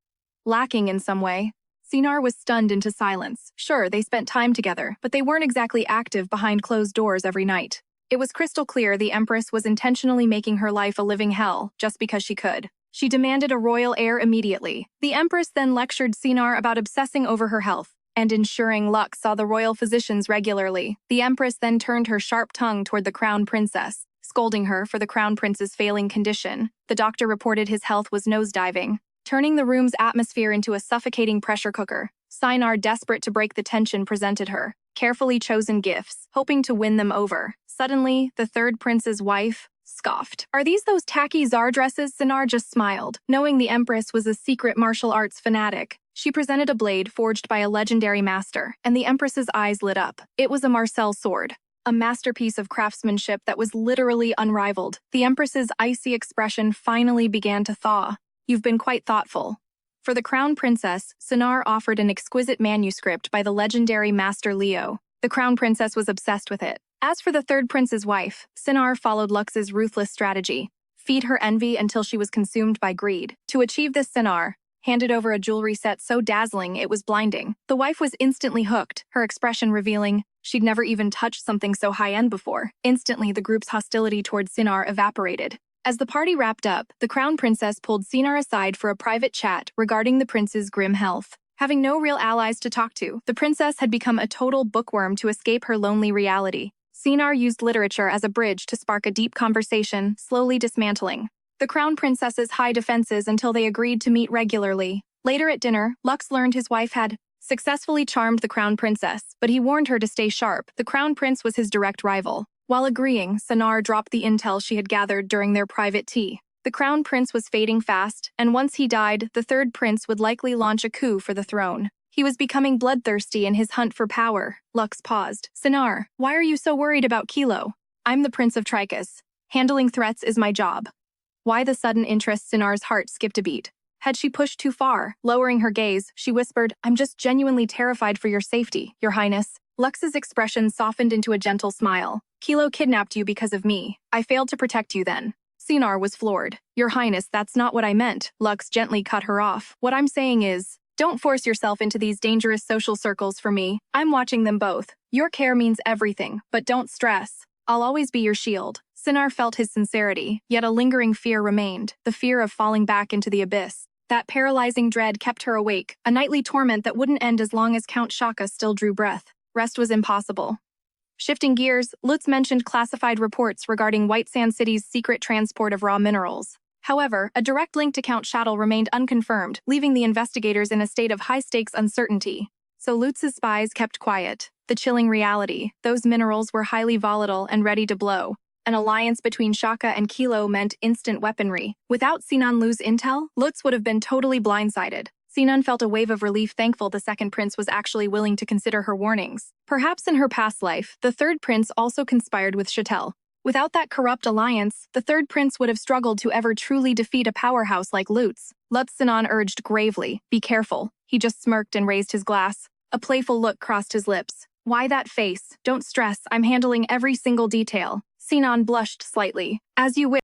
Lacking in some way. Sinar was stunned into silence. Sure, they spent time together, but they weren't exactly active behind closed doors every night. It was crystal clear the Empress was intentionally making her life a living hell just because she could. She demanded a royal heir immediately. The Empress then lectured Sinar about obsessing over her health and ensuring Lux saw the royal physicians regularly. The Empress then turned her sharp tongue toward the Crown Princess, scolding her for the Crown Prince's failing condition. The doctor reported his health was nosediving, turning the room's atmosphere into a suffocating pressure cooker. Sinar, desperate to break the tension, presented her carefully chosen gifts, hoping to win them over. Suddenly, the third prince's wife scoffed. Are these those tacky czar dresses? Sinar just smiled, knowing the Empress was a secret martial arts fanatic. She presented a blade forged by a legendary master, and the Empress's eyes lit up. It was a Marcel sword, a masterpiece of craftsmanship that was literally unrivaled. The Empress's icy expression finally began to thaw. You've been quite thoughtful. For the Crown Princess, Sinar offered an exquisite manuscript by the legendary Master Leo. The Crown Princess was obsessed with it. As for the third prince's wife, Sinar followed Lux's ruthless strategy. Feed her envy until she was consumed by greed. To achieve this, Sinar handed over a jewelry set so dazzling it was blinding. The wife was instantly hooked, her expression revealing she'd never even touched something so high-end before. Instantly, the group's hostility toward Sinar evaporated. As the party wrapped up, the Crown Princess pulled Sinar aside for a private chat regarding the prince's grim health. Having no real allies to talk to, the princess had become a total bookworm to escape her lonely reality. Sinar used literature as a bridge to spark a deep conversation, slowly dismantling the Crown Princess's high defenses until they agreed to meet regularly. Later at dinner, Lux learned his wife had successfully charmed the Crown Princess, but he warned her to stay sharp. The Crown Prince was his direct rival. While agreeing, Sinar dropped the intel she had gathered during their private tea. The Crown Prince was fading fast, and once he died, the third prince would likely launch a coup for the throne. He was becoming bloodthirsty in his hunt for power. Lux paused. Sinar, why are you so worried about Kilo? I'm the Prince of Tricus. Handling threats is my job. Why the sudden interest? Sinar's heart skipped a beat. Had she pushed too far? Lowering her gaze, she whispered, I'm just genuinely terrified for your safety, Your Highness. Lux's expression softened into a gentle smile. Kilo kidnapped you because of me. I failed to protect you then. Sinar was floored. Your Highness, that's not what I meant. Lux gently cut her off. What I'm saying is, don't force yourself into these dangerous social circles for me. I'm watching them both. Your care means everything, but don't stress. I'll always be your shield. Sinar felt his sincerity, yet a lingering fear remained, the fear of falling back into the abyss. That paralyzing dread kept her awake, a nightly torment that wouldn't end as long as Count Shaka still drew breath. Rest was impossible. Shifting gears, Lutz mentioned classified reports regarding White Sand City's secret transport of raw minerals. However, a direct link to Count Chattel remained unconfirmed, leaving the investigators in a state of high-stakes uncertainty. So Lutz's spies kept quiet. The chilling reality: those minerals were highly volatile and ready to blow. An alliance between Shaka and Kilo meant instant weaponry. Without Sinan Lu's intel, Lutz would have been totally blindsided. Sinan felt a wave of relief, thankful the second prince was actually willing to consider her warnings. Perhaps in her past life, the third prince also conspired with Chattel. Without that corrupt alliance, the third prince would have struggled to ever truly defeat a powerhouse like Lutz. Lutz Sinan urged gravely, "Be careful." He just smirked and raised his glass. A playful look crossed his lips. "Why that face? Don't stress, I'm handling every single detail." Sinan blushed slightly. "As you wish."